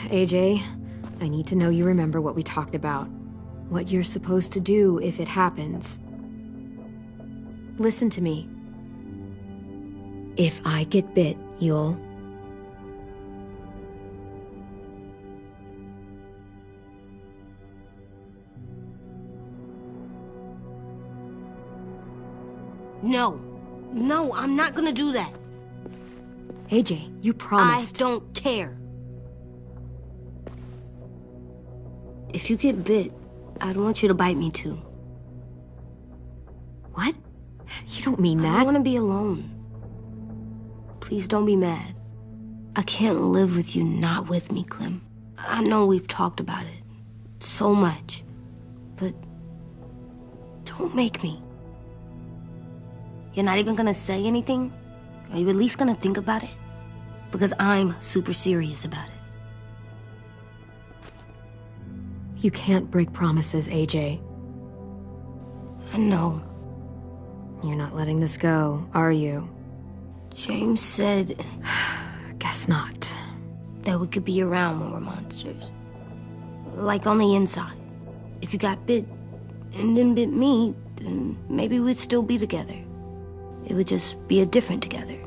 Speaker 2: AJ, I need to know you remember what we talked about. What you're supposed to do if it happens. Listen to me. If I get bit, you'll...
Speaker 7: No. No, I'm not gonna do that.
Speaker 2: AJ, you promised.
Speaker 7: I don't care. If you get bit, I'd want you to bite me too.
Speaker 2: What? You don't mean that.
Speaker 7: I want to be alone. Please don't be mad. I can't live with you not with me, Clem. I know we've talked about it so much, but don't make me. You're not even gonna say anything? Are you at least gonna think about it? Because I'm super serious about it.
Speaker 2: You can't break promises, AJ.
Speaker 7: I know.
Speaker 2: You're not letting this go, are you?
Speaker 7: James said
Speaker 2: Guess not.
Speaker 7: that we could be around when we're monsters. Like on the inside. If you got bit and then bit me, then maybe we'd still be together. It would just be a different together.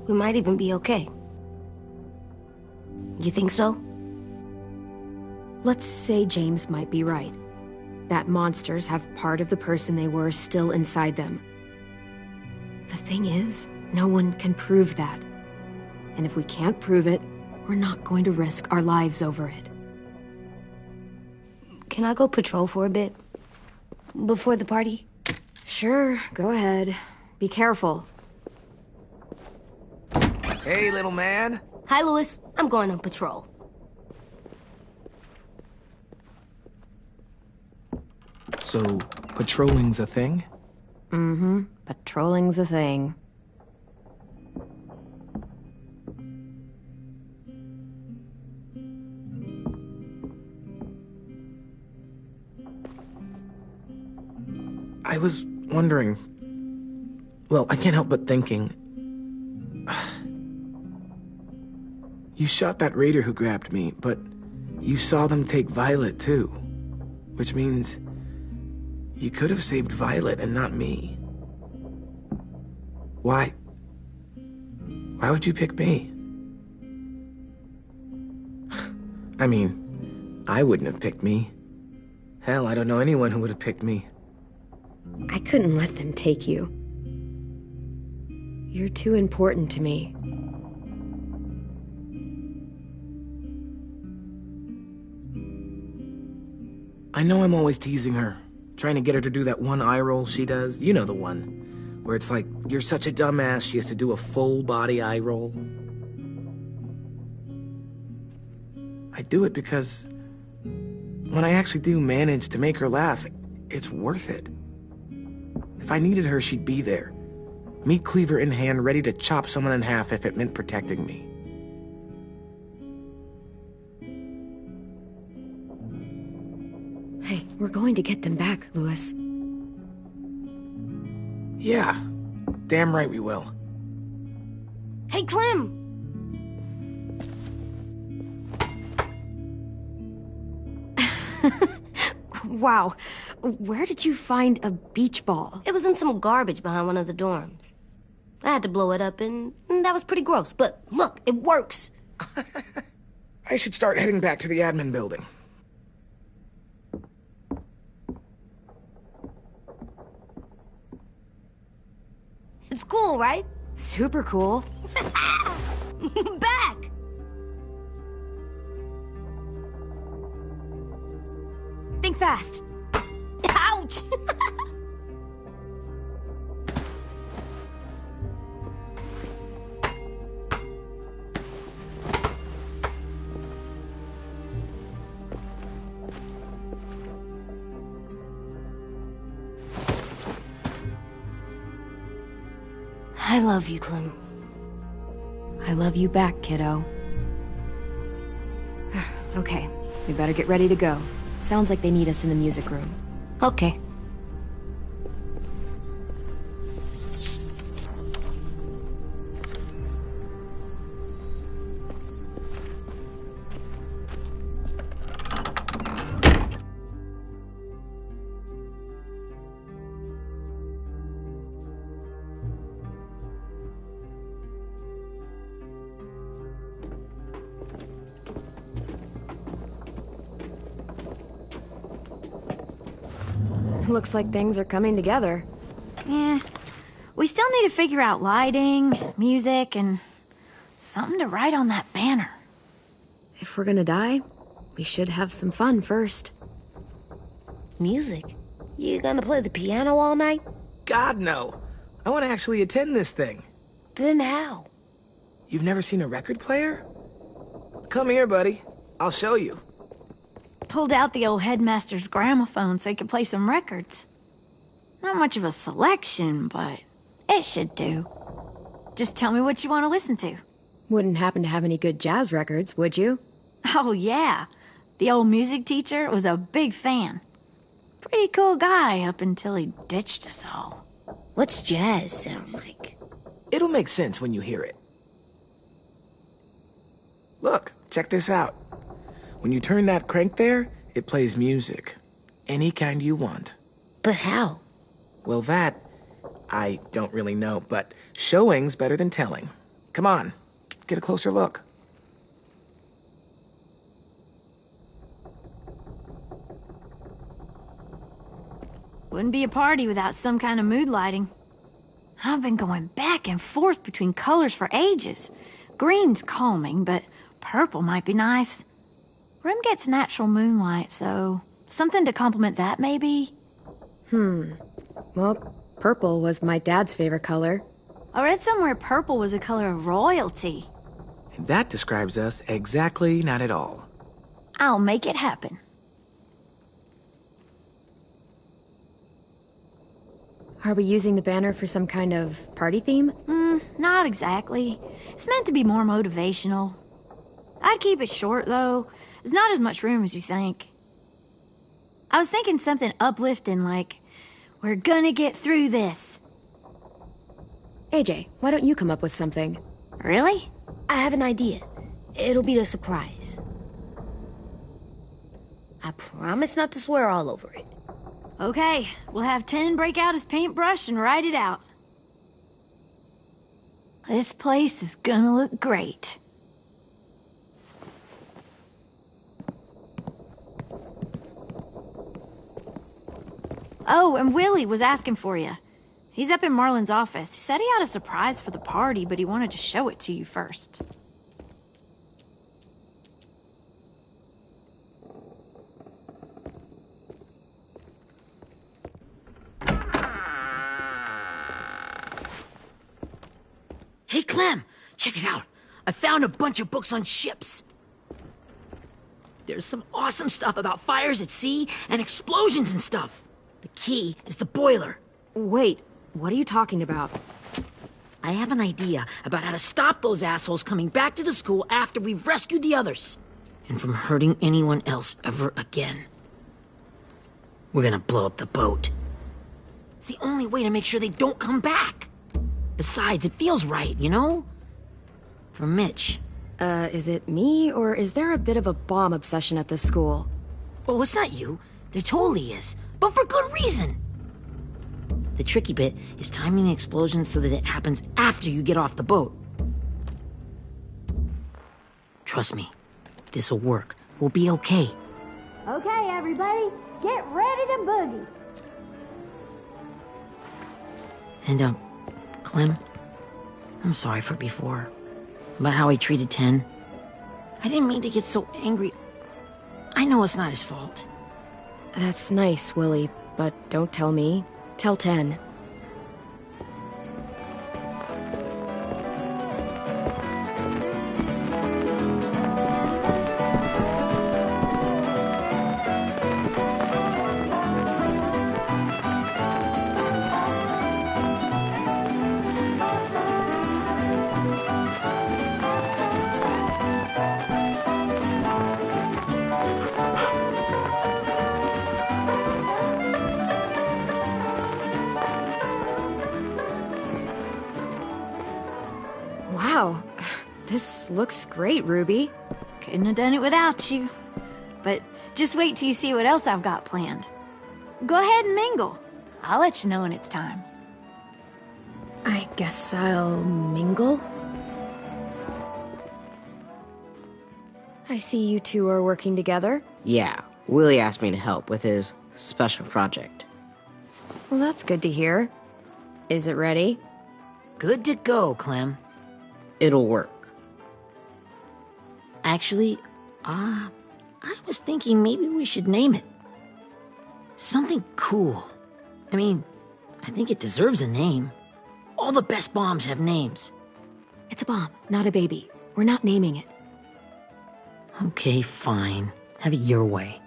Speaker 7: We might even be okay. You think so?
Speaker 2: Let's say James might be right. That monsters have part of the person they were still inside them. The thing is, no one can prove that. And if we can't prove it, we're not going to risk our lives over it.
Speaker 7: Can I go patrol for a bit? Before the party?
Speaker 2: Sure, go ahead. Be careful.
Speaker 3: Hey, little man.
Speaker 7: Hi, Louis. I'm going on patrol.
Speaker 3: So, patrolling's a thing?
Speaker 2: Mm-hmm. Patrolling's a thing.
Speaker 3: I was wondering... Well, I can't help but thinking... You shot that raider who grabbed me, but you saw them take Violet too. Which means... you could have saved Violet and not me. Why? Why would you pick me? I mean, I wouldn't have picked me. Hell, I don't know anyone who would have picked me.
Speaker 2: I couldn't let them take you. You're too important to me.
Speaker 3: I know I'm always teasing her, trying to get her to do that one eye roll she does. You know the one, where it's like, you're such a dumbass, she has to do a full body eye roll. I do it because when I actually do manage to make her laugh, it's worth it. If I needed her, she'd be there. Meat cleaver in hand, ready to chop someone in half if it meant protecting me.
Speaker 2: Hey, we're going to get them back, Louis.
Speaker 3: Yeah, damn right we will.
Speaker 7: Hey, Clem!
Speaker 2: Wow, where did you find a beach ball?
Speaker 7: It was in some garbage behind one of the dorms. I had to blow it up, and that was pretty gross. But look, it works.
Speaker 3: I should start heading back to the admin building.
Speaker 7: It's cool, right?
Speaker 2: Super cool.
Speaker 7: Back!
Speaker 2: Think fast.
Speaker 7: Ouch! I love you, Clem.
Speaker 2: I love you back, kiddo. Okay, we better get ready to go. Sounds like they need us in the music room.
Speaker 7: Okay.
Speaker 2: Looks like things are coming together.
Speaker 9: Yeah. We still need to figure out lighting, music, and something to write on that banner.
Speaker 2: If we're gonna die, we should have some fun first.
Speaker 7: Music? You gonna play the piano all night?
Speaker 3: God, no. I want to actually attend this thing.
Speaker 7: Then how?
Speaker 3: You've never seen a record player? Come here, buddy. I'll show you.
Speaker 9: Pulled out the old headmaster's gramophone so he could play some records. Not much of a selection, but it should do. Just tell me what you want to listen to.
Speaker 2: Wouldn't happen to have any good jazz records, would you?
Speaker 9: Oh, yeah. The old music teacher was a big fan. Pretty cool guy up until he ditched us all.
Speaker 7: What's jazz sound like?
Speaker 3: It'll make sense when you hear it. Look, check this out. When you turn that crank there, it plays music. Any kind you want.
Speaker 7: But how?
Speaker 3: Well, that, I don't really know, but showing's better than telling. Come on, get a closer look.
Speaker 9: Wouldn't be a party without some kind of mood lighting. I've been going back and forth between colors for ages. Green's calming, but purple might be nice. Room gets natural moonlight, so something to complement that, maybe?
Speaker 2: Well, purple was my dad's favorite color.
Speaker 9: I read somewhere purple was a color of royalty.
Speaker 3: And that describes us exactly not at all.
Speaker 9: I'll make it happen.
Speaker 2: Are we using the banner for some kind of party theme?
Speaker 9: Not exactly. It's meant to be more motivational. I'd keep it short, though. There's not as much room as you think. I was thinking something uplifting like, we're gonna get through this.
Speaker 2: AJ, why don't you come up with something?
Speaker 9: Really?
Speaker 7: I have an idea. It'll be a surprise. I promise not to swear all over it.
Speaker 9: Okay, we'll have 10 break out his paintbrush and write it out. This place is gonna look great. Oh, and Willie was asking for you. He's up in Marlin's office. He said he had a surprise for the party, but he wanted to show it to you first.
Speaker 1: Hey, Clem, check it out. I found a bunch of books on ships. There's some awesome stuff about fires at sea and explosions and stuff. The key is the boiler.
Speaker 2: Wait, what are you talking about?
Speaker 1: I have an idea about how to stop those assholes coming back to the school after we've rescued the others. And from hurting anyone else ever again. We're gonna blow up the boat. It's the only way to make sure they don't come back. Besides, it feels right, you know? For Mitch.
Speaker 2: Is it me, or is there a bit of a bomb obsession at this school?
Speaker 1: Oh, it's not you. There totally is. But for good reason. The tricky bit is timing the explosion so that it happens after you get off the boat. Trust me, this'll work. We'll be okay.
Speaker 9: Okay, everybody, get ready to boogie.
Speaker 1: And, Clem, I'm sorry for before. About how I treated Ten. I didn't mean to get so angry. I know it's not his fault.
Speaker 2: That's nice, Willie, but don't tell me. Tell 10. Wow, this looks great, Ruby.
Speaker 9: Couldn't have done it without you. But just wait till you see what else I've got planned. Go ahead and mingle. I'll let you know when it's time.
Speaker 2: I guess I'll mingle? I see you two are working together.
Speaker 10: Yeah, Willie asked me to help with his special project.
Speaker 2: Well, that's good to hear. Is it ready?
Speaker 1: Good to go, Clem.
Speaker 10: It'll work.
Speaker 1: Actually, I was thinking maybe we should name it. Something cool. I mean, I think it deserves a name. All the best bombs have names.
Speaker 2: It's a bomb, not a baby. We're not naming it.
Speaker 1: Okay, fine. Have it your way.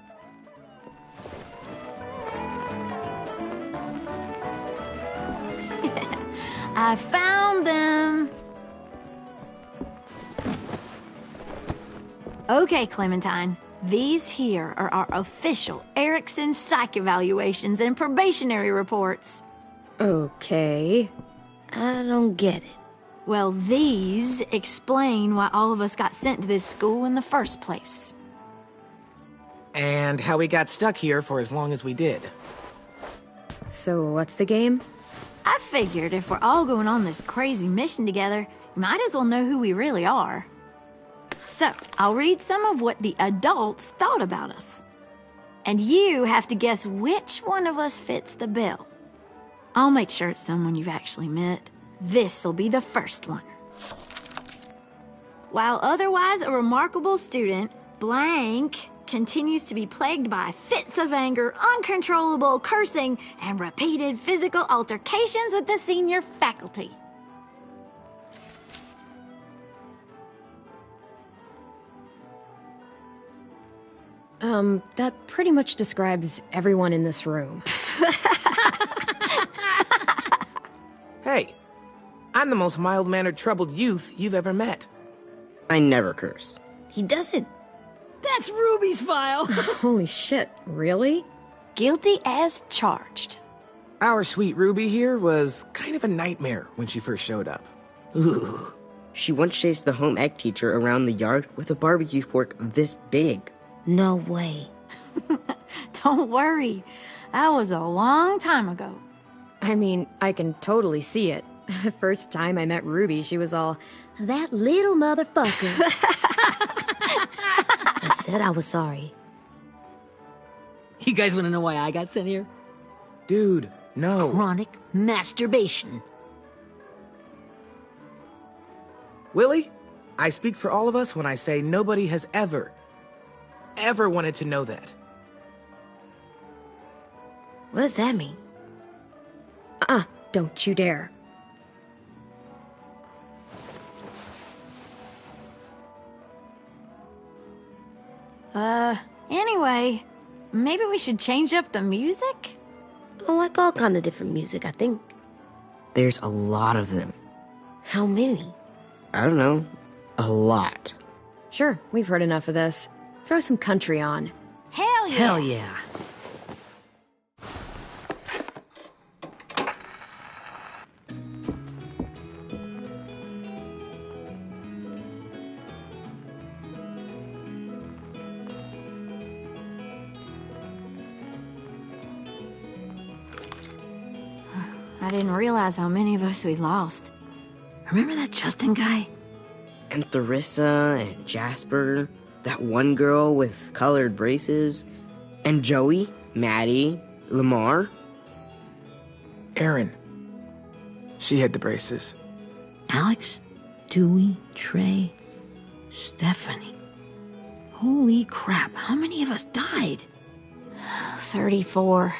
Speaker 9: I found them. Okay, Clementine. These here are our official Erickson psych evaluations and probationary reports.
Speaker 2: Okay.
Speaker 7: I don't get it.
Speaker 9: Well, these explain why all of us got sent to this school in the first place.
Speaker 3: And how we got stuck here for as long as we did.
Speaker 2: So what's the game?
Speaker 9: I figured if we're all going on this crazy mission together, you might as well know who we really are. So, I'll read some of what the adults thought about us. And you have to guess which one of us fits the bill. I'll make sure it's someone you've actually met. This'll be the first one. While otherwise a remarkable student, blank continues to be plagued by fits of anger, uncontrollable cursing, and repeated physical altercations with the senior faculty.
Speaker 2: That pretty much describes everyone in this room.
Speaker 3: Hey, I'm the most mild-mannered troubled youth you've ever met.
Speaker 10: I never curse.
Speaker 7: He doesn't.
Speaker 1: That's Ruby's file.
Speaker 2: Holy shit, really?
Speaker 9: Guilty as charged.
Speaker 3: Our sweet Ruby here was kind of a nightmare when she first showed up. Ooh.
Speaker 10: She once chased the home ec teacher around the yard with a barbecue fork this big.
Speaker 7: No way.
Speaker 9: Don't worry. That was a long time ago.
Speaker 2: I mean, I can totally see it. The first time I met Ruby, she was all, "That little motherfucker."
Speaker 7: I said I was sorry.
Speaker 1: You guys want to know why I got sent here?
Speaker 3: Dude, no.
Speaker 1: Chronic masturbation.
Speaker 3: Willie, I speak for all of us when I say nobody has ever wanted to know that.
Speaker 7: What does that mean?
Speaker 2: Don't you dare.
Speaker 9: Anyway, maybe we should change up the music?
Speaker 7: I like all kind of different music, I think.
Speaker 10: There's a lot of them.
Speaker 7: How many?
Speaker 10: I don't know. A lot.
Speaker 2: Sure, we've heard enough of this. Throw some country on.
Speaker 9: Hell yeah!
Speaker 1: Hell yeah.
Speaker 9: I didn't realize how many of us we lost.
Speaker 1: Remember that Justin guy?
Speaker 10: And Theresa and Jasper, that one girl with colored braces, and Joey, Maddie, Lamar.
Speaker 3: Erin. She had the braces.
Speaker 1: Alex, Dewey, Trey, Stephanie. Holy crap, how many of us died?
Speaker 9: 34.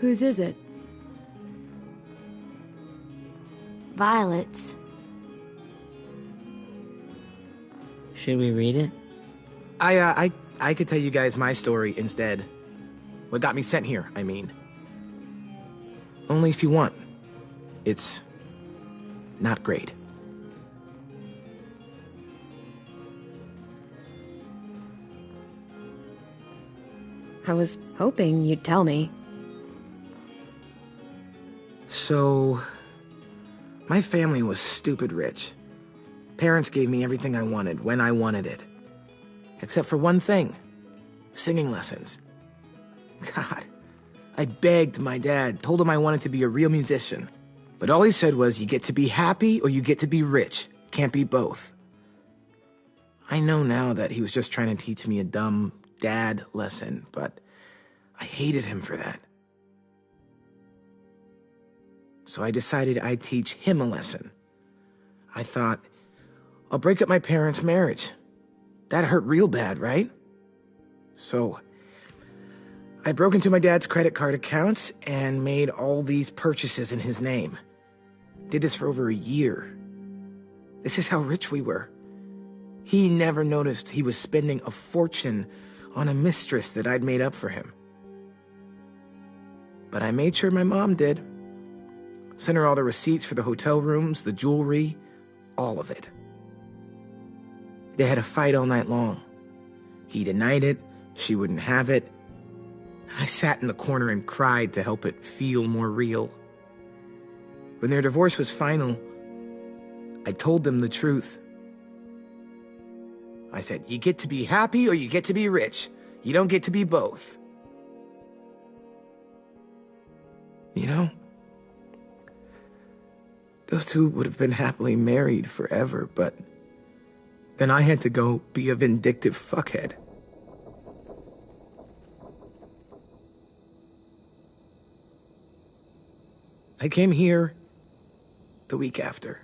Speaker 2: Whose is it?
Speaker 9: Violet's.
Speaker 10: Should we read it?
Speaker 3: I could tell you guys my story instead. What got me sent here, I mean. Only if you want. It's not great.
Speaker 2: I was hoping you'd tell me.
Speaker 3: So, my family was stupid rich. Parents gave me everything I wanted when I wanted it. Except for one thing. Singing lessons. God, I begged my dad, told him I wanted to be a real musician. But all he said was, you get to be happy or you get to be rich. Can't be both. I know now that he was just trying to teach me a dumb dad lesson, but I hated him for that. So I decided I'd teach him a lesson. I thought, I'll break up my parents' marriage. That hurt real bad, right? So I broke into my dad's credit card accounts and made all these purchases in his name. Did this for over a year. This is how rich we were. He never noticed he was spending a fortune on a mistress that I'd made up for him. But I made sure my mom did. Sent her all the receipts for the hotel rooms, the jewelry, all of it. They had a fight all night long. He denied it, she wouldn't have it. I sat in the corner and cried to help it feel more real. When their divorce was final, I told them the truth. I said, you get to be happy or you get to be rich. You don't get to be both. You know, those two would have been happily married forever, but then I had to go be a vindictive fuckhead. I came here the week after.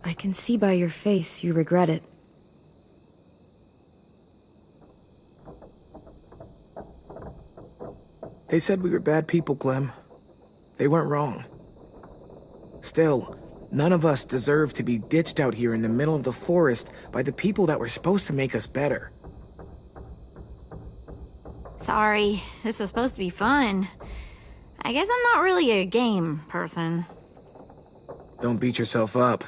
Speaker 2: I can see by your face you regret it.
Speaker 3: They said we were bad people, Clem. They weren't wrong. Still, none of us deserve to be ditched out here in the middle of the forest by the people that were supposed to make us better.
Speaker 9: Sorry, this was supposed to be fun. I guess I'm not really a game person.
Speaker 3: Don't beat yourself up.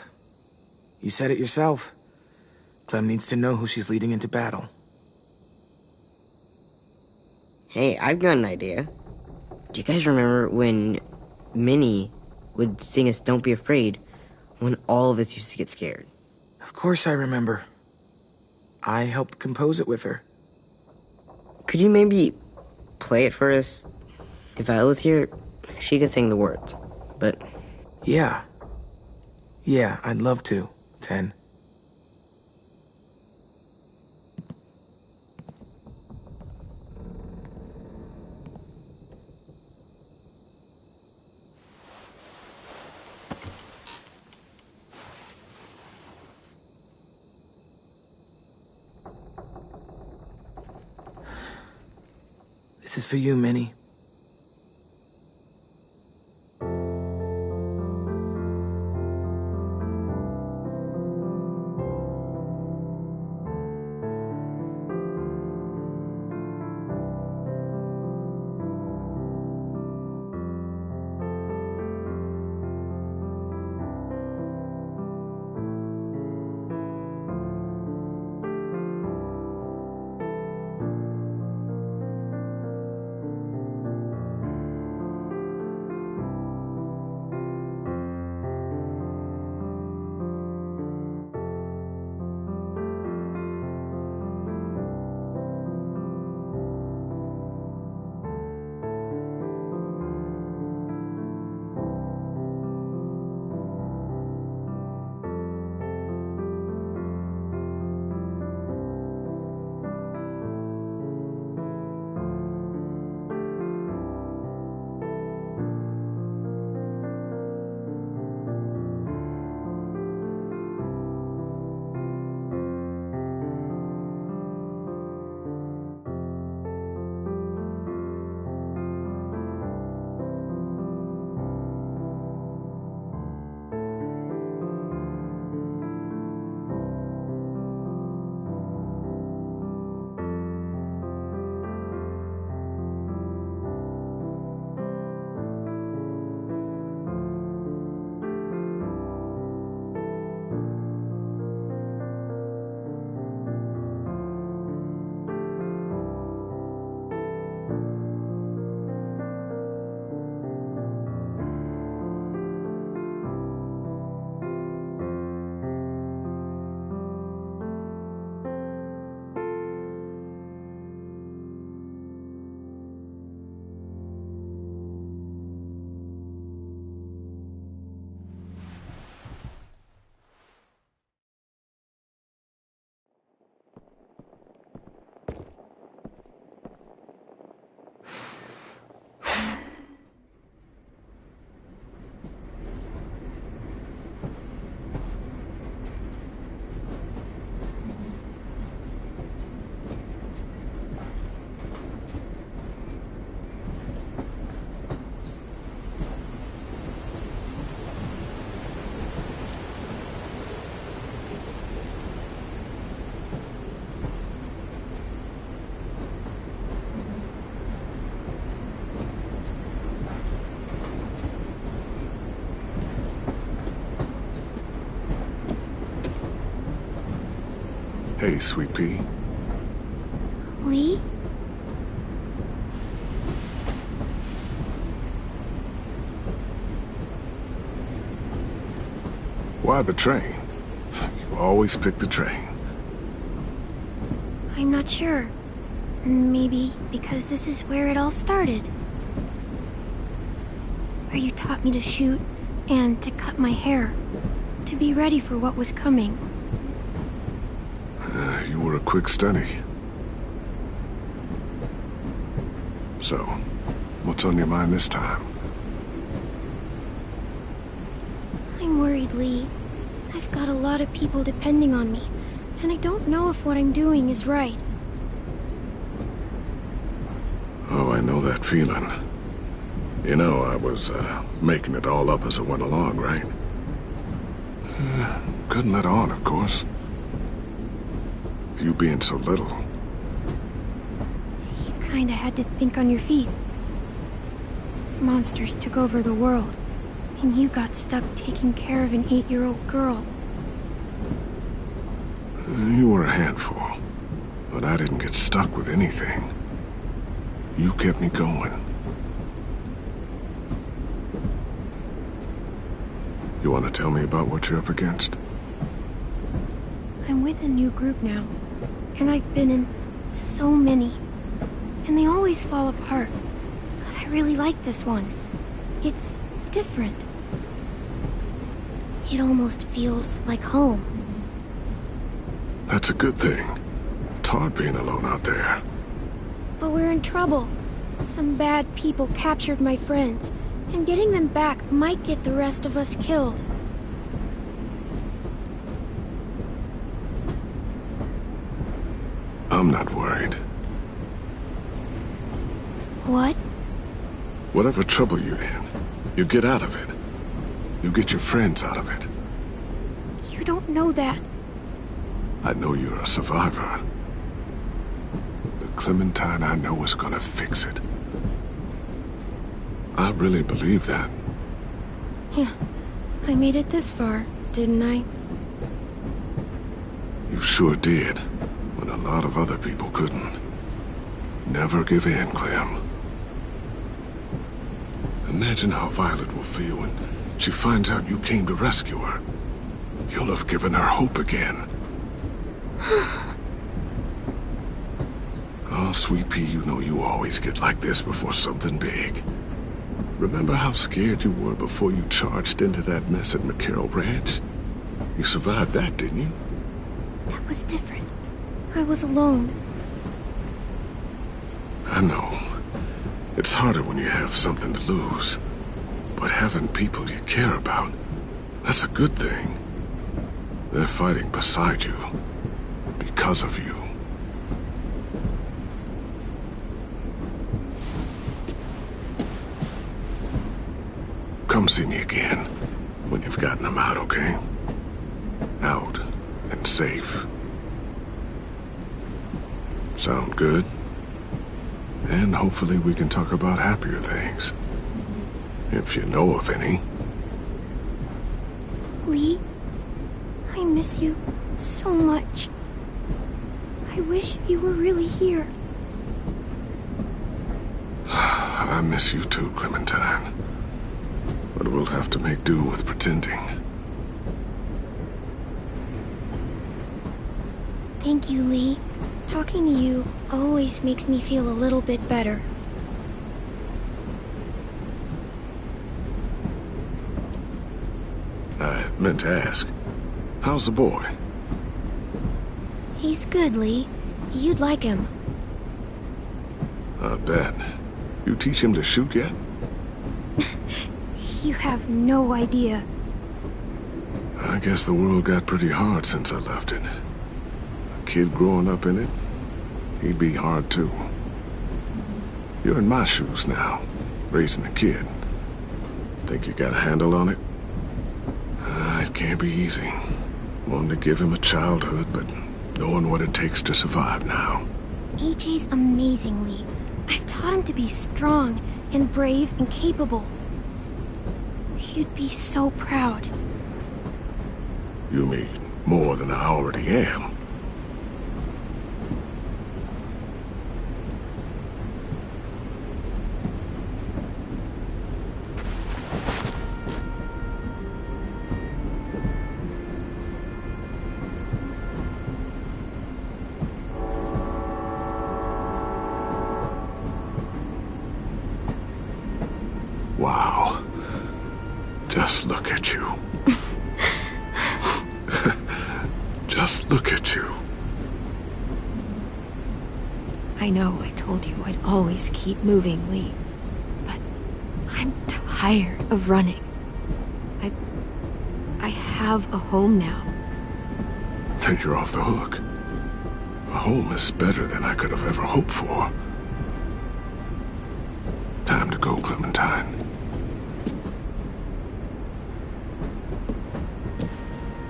Speaker 3: You said it yourself. Clem needs to know who she's leading into battle.
Speaker 10: Hey, I've got an idea. Do you guys remember when Minnie would sing us Don't Be Afraid when all of us used to get scared?
Speaker 3: Of course I remember. I helped compose it with her.
Speaker 10: Could you maybe play it for us? If I was here, she could sing the words, but...
Speaker 3: Yeah, I'd love to, Ten. This is for you, Minnie.
Speaker 11: Hey, Sweet Pea.
Speaker 2: Lee?
Speaker 11: Why the train? You always pick the train.
Speaker 2: I'm not sure. Maybe because this is where it all started. Where you taught me to shoot and to cut my hair. To be ready for what was coming.
Speaker 11: You were a quick study. So, what's on your mind this time?
Speaker 2: I'm worried, Lee. I've got a lot of people depending on me, and I don't know if what I'm doing is right.
Speaker 11: Oh, I know that feeling. You know, I was, making it all up as I went along, right? Couldn't let on, of course. With you being so little.
Speaker 2: You kinda had to think on your feet. Monsters took over the world, and you got stuck taking care of an 8-year-old girl.
Speaker 11: You were a handful, but I didn't get stuck with anything. You kept me going. You want to tell me about what you're up against?
Speaker 2: I'm with a new group now, and I've been in so many, and they always fall apart. But I really like this one. It's different. It almost feels like home.
Speaker 11: That's a good thing. It's hard being alone out there.
Speaker 2: But we're in trouble. Some bad people captured my friends, and getting them back might get the rest of us killed.
Speaker 11: I'm not worried.
Speaker 2: What?
Speaker 11: Whatever trouble you're in, you get out of it. You get your friends out of it.
Speaker 2: You don't know that.
Speaker 11: I know you're a survivor. The Clementine I know is gonna fix it. I really believe that.
Speaker 2: Yeah, I made it this far, didn't I?
Speaker 11: You sure did, when a lot of other people couldn't. Never give in, Clem. Imagine how Violet will feel when she finds out you came to rescue her. You'll have given her hope again. Oh, Sweet Pea, you know you always get like this before something big. Remember how scared you were before you charged into that mess at McCarroll Ranch? You survived that, didn't you?
Speaker 2: That was different. I was alone.
Speaker 11: I know. It's harder when you have something to lose. But having people you care about, that's a good thing. They're fighting beside you. Because of you. Come see me again when you've gotten them out, okay? Out and safe. Sound good? And hopefully we can talk about happier things. If you know of any.
Speaker 2: Lee, I miss you so much. I wish you were really here.
Speaker 11: I miss you too, Clementine. But we'll have to make do with pretending.
Speaker 2: Thank you, Lee. Talking to you always makes me feel a little bit better.
Speaker 11: I meant to ask, how's the boy?
Speaker 2: He's good, Lee. You'd like him.
Speaker 11: I bet. You teach him to shoot yet?
Speaker 2: You have no idea.
Speaker 11: I guess the world got pretty hard since I left it. A kid growing up in it, he'd be hard too. You're in my shoes now, raising a kid. Think you got a handle on it? It can't be easy. Wanting to give him a childhood, but knowing what it takes to survive now.
Speaker 2: AJ's amazing, Lee. I've taught him to be strong and brave and capable. He'd be so proud.
Speaker 11: You mean more than I already am?
Speaker 2: I know I told you I'd always keep moving, Lee. But I'm tired of running. I have a home now.
Speaker 11: Then you're off the hook. A home is better than I could have ever hoped for. Time to go, Clementine.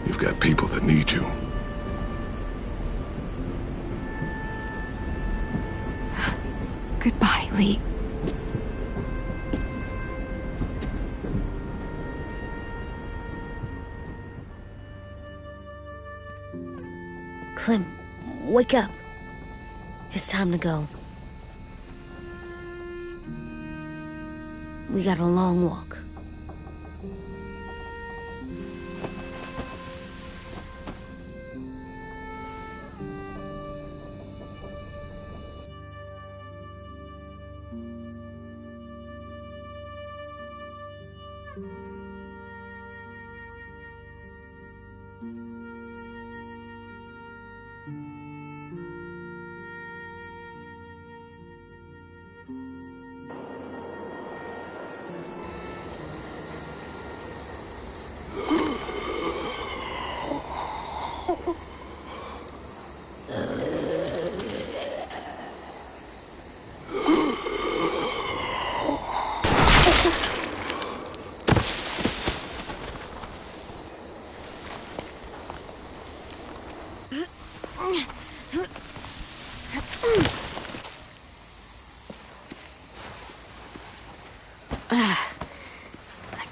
Speaker 11: You've got people that need you.
Speaker 2: Goodbye, Lee.
Speaker 7: Clem, wake up. It's time to go. We got a long walk.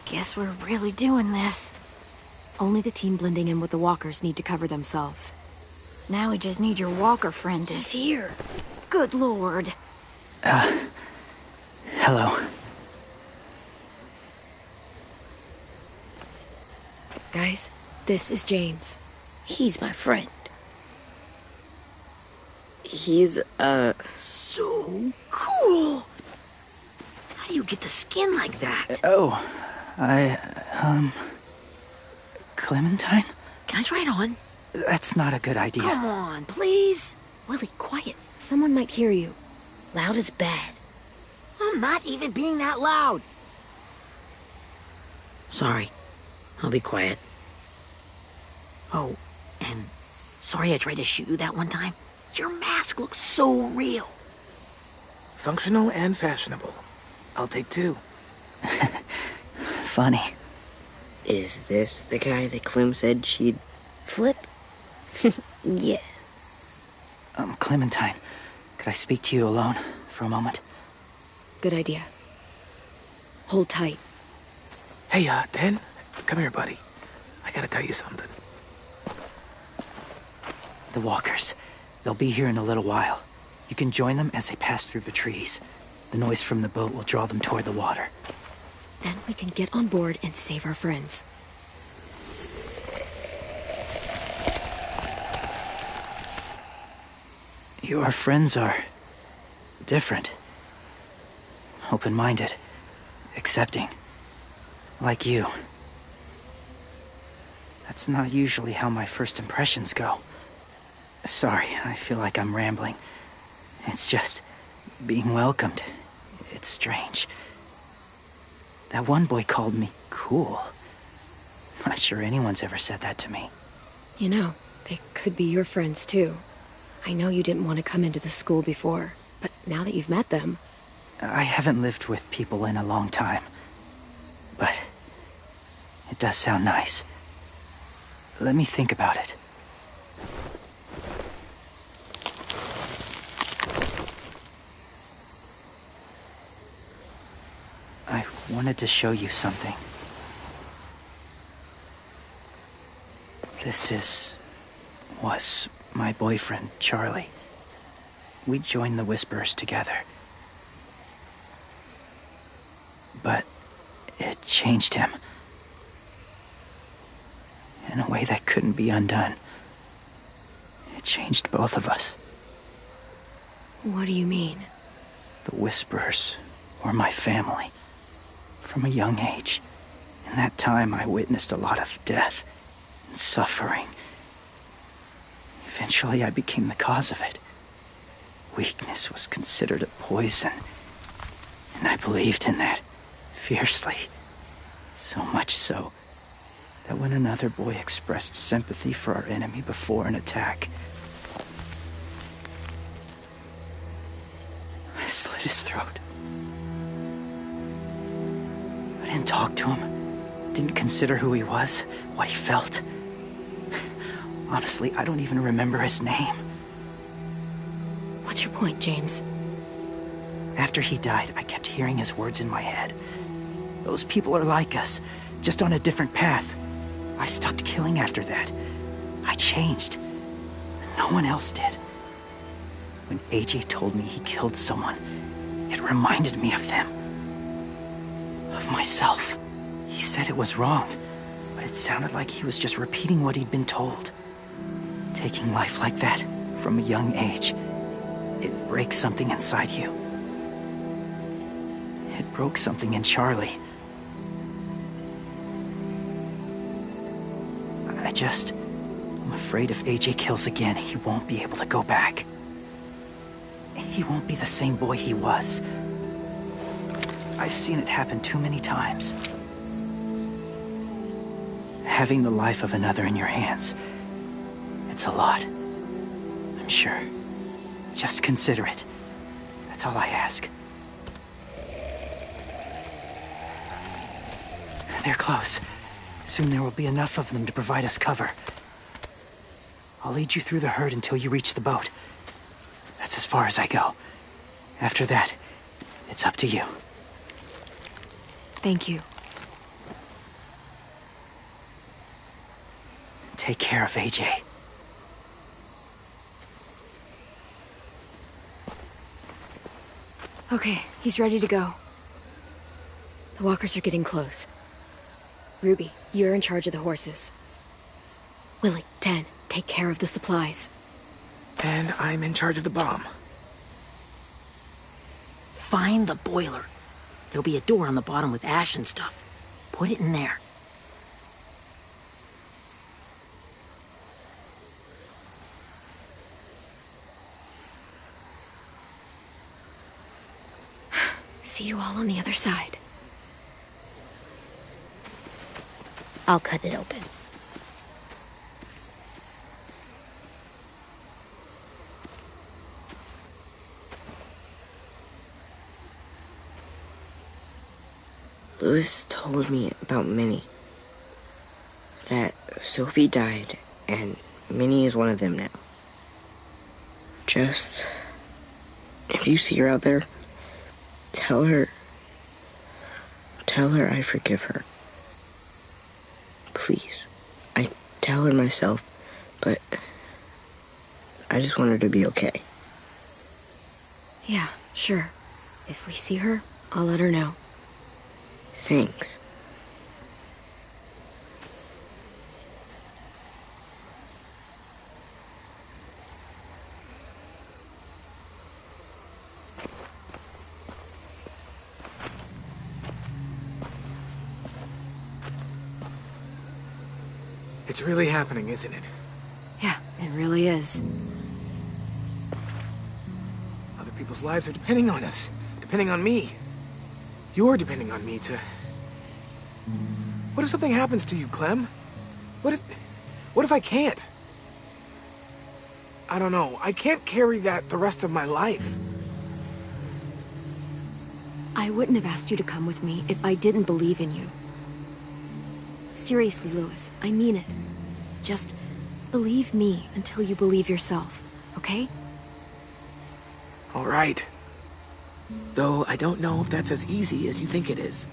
Speaker 9: Guess we're really doing this.
Speaker 2: Only the team blending in with the walkers need to cover themselves.
Speaker 9: Now we just need your walker friend. He's here. Good lord.
Speaker 8: Hello.
Speaker 2: Guys, this is James.
Speaker 7: He's my friend.
Speaker 10: He's,
Speaker 1: So cool! How do you get the skin like that?
Speaker 8: Oh, Clementine?
Speaker 1: Can I try it on?
Speaker 8: That's not a good idea.
Speaker 1: Come on, please.
Speaker 2: Willie, quiet. Someone might hear you.
Speaker 7: Loud is bad.
Speaker 1: I'm not even being that loud. Sorry. I'll be quiet. Oh, and sorry I tried to shoot you that one time. Your mask looks so real.
Speaker 3: Functional and fashionable. I'll take 2.
Speaker 8: Funny.
Speaker 10: is this the guy that Clem said she'd...
Speaker 7: Flip? Yeah.
Speaker 8: Clementine, could I speak to you alone for a moment?
Speaker 2: Good idea. Hold tight.
Speaker 3: Hey, Dan, come here, buddy. I gotta tell you something.
Speaker 8: The walkers. They'll be here in a little while. You can join them as they pass through the trees. The noise from the boat will draw them toward the water.
Speaker 2: Then we can get on board and save our friends.
Speaker 8: Your friends are... different. Open-minded. Accepting. Like you. That's not usually how my first impressions go. Sorry, I feel like I'm rambling. It's just... being welcomed. It's strange. That one boy called me cool. Not sure anyone's ever said that to me.
Speaker 2: You know, they could be your friends too. I know you didn't want to come into the school before, but now that you've met them...
Speaker 8: I haven't lived with people in a long time. But... it does sound nice. Let me think about it. I wanted to show you something. This was my boyfriend, Charlie. We joined the Whisperers together. But it changed him. In a way that couldn't be undone. It changed both of us.
Speaker 2: What do you mean?
Speaker 8: The Whisperers were my family. From a young age. In that time, I witnessed a lot of death and suffering. Eventually, I became the cause of it. weakness was considered a poison. And I believed in that fiercely. So much so that when another boy expressed sympathy for our enemy before an attack, I slit his throat. I didn't talk to him, didn't consider who he was, what he felt. Honestly, I don't even remember his name.
Speaker 4: What's your point, James?
Speaker 8: After he died, I kept hearing his words in my head. Those people are like us, just on a different path. I stopped killing after that. I changed. No one else did. When AJ told me he killed someone, it reminded me of them. Of myself. He said it was wrong, but it sounded like he was just repeating what he'd been told. Taking life like that, from a young age, it breaks something inside you. It broke something in Charlie. I'm afraid if AJ kills again, he won't be able to go back. He won't be the same boy he was. I've seen it happen too many times. Having the life of another in your hands, it's a lot. I'm sure. Just consider it. That's all I ask. They're close. Soon there will be enough of them to provide us cover. I'll lead you through the herd until you reach the boat. That's as far as I go. After that, it's up to you.
Speaker 4: Thank you.
Speaker 8: Take care of AJ.
Speaker 4: Okay, he's ready to go. The walkers are getting close. Ruby, you're in charge of the horses. Willie, Dan, take care of the supplies.
Speaker 3: And I'm in charge of the bomb.
Speaker 1: Find the boiler. There'll be a door on the bottom with ash and stuff. Put it in there.
Speaker 4: See you all on the other side.
Speaker 7: I'll cut it open. Louis told me about Minnie. That Sophie died, and Minnie is one of them now. Just... if you see her out there, tell her I forgive her. Please. I tell her myself, but I just want her to be okay.
Speaker 4: Yeah, sure. If we see her, I'll let her know.
Speaker 7: Thanks.
Speaker 3: It's really happening, isn't it?
Speaker 4: Yeah, it really is.
Speaker 3: Other people's lives are depending on us. Depending on me. You're depending on me to... What if something happens to you, Clem? What if I can't? I don't know. I can't carry that the rest of my life.
Speaker 4: I wouldn't have asked you to come with me if I didn't believe in you. Seriously, Louis, I mean it. Just believe me until you believe yourself, okay?
Speaker 3: All right. Though I don't know if that's as easy as you think it is.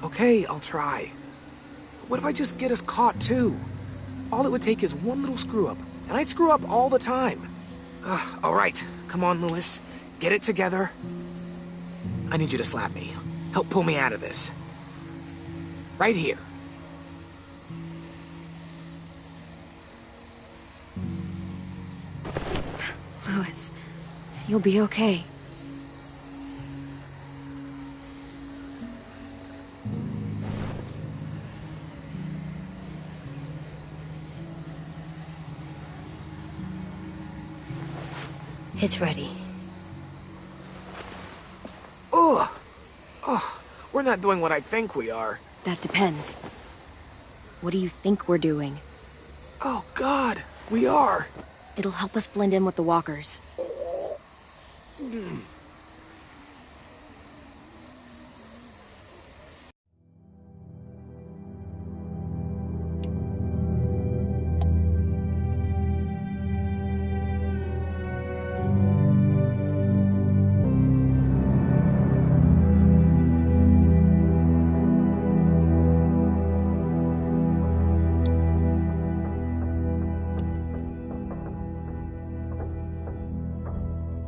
Speaker 3: Okay, I'll try. But what if I just get us caught too? All it would take is one little screw-up, and I'd screw up all the time. All right, come on, Louis. Get it together. I need you to slap me. Help pull me out of this. Right here.
Speaker 4: Louis, you'll be okay.
Speaker 2: It's ready.
Speaker 3: Ugh! Oh, we're not doing what I think we are.
Speaker 2: That depends. What do you think we're doing?
Speaker 3: Oh, God, we are.
Speaker 2: It'll help us blend in with the walkers.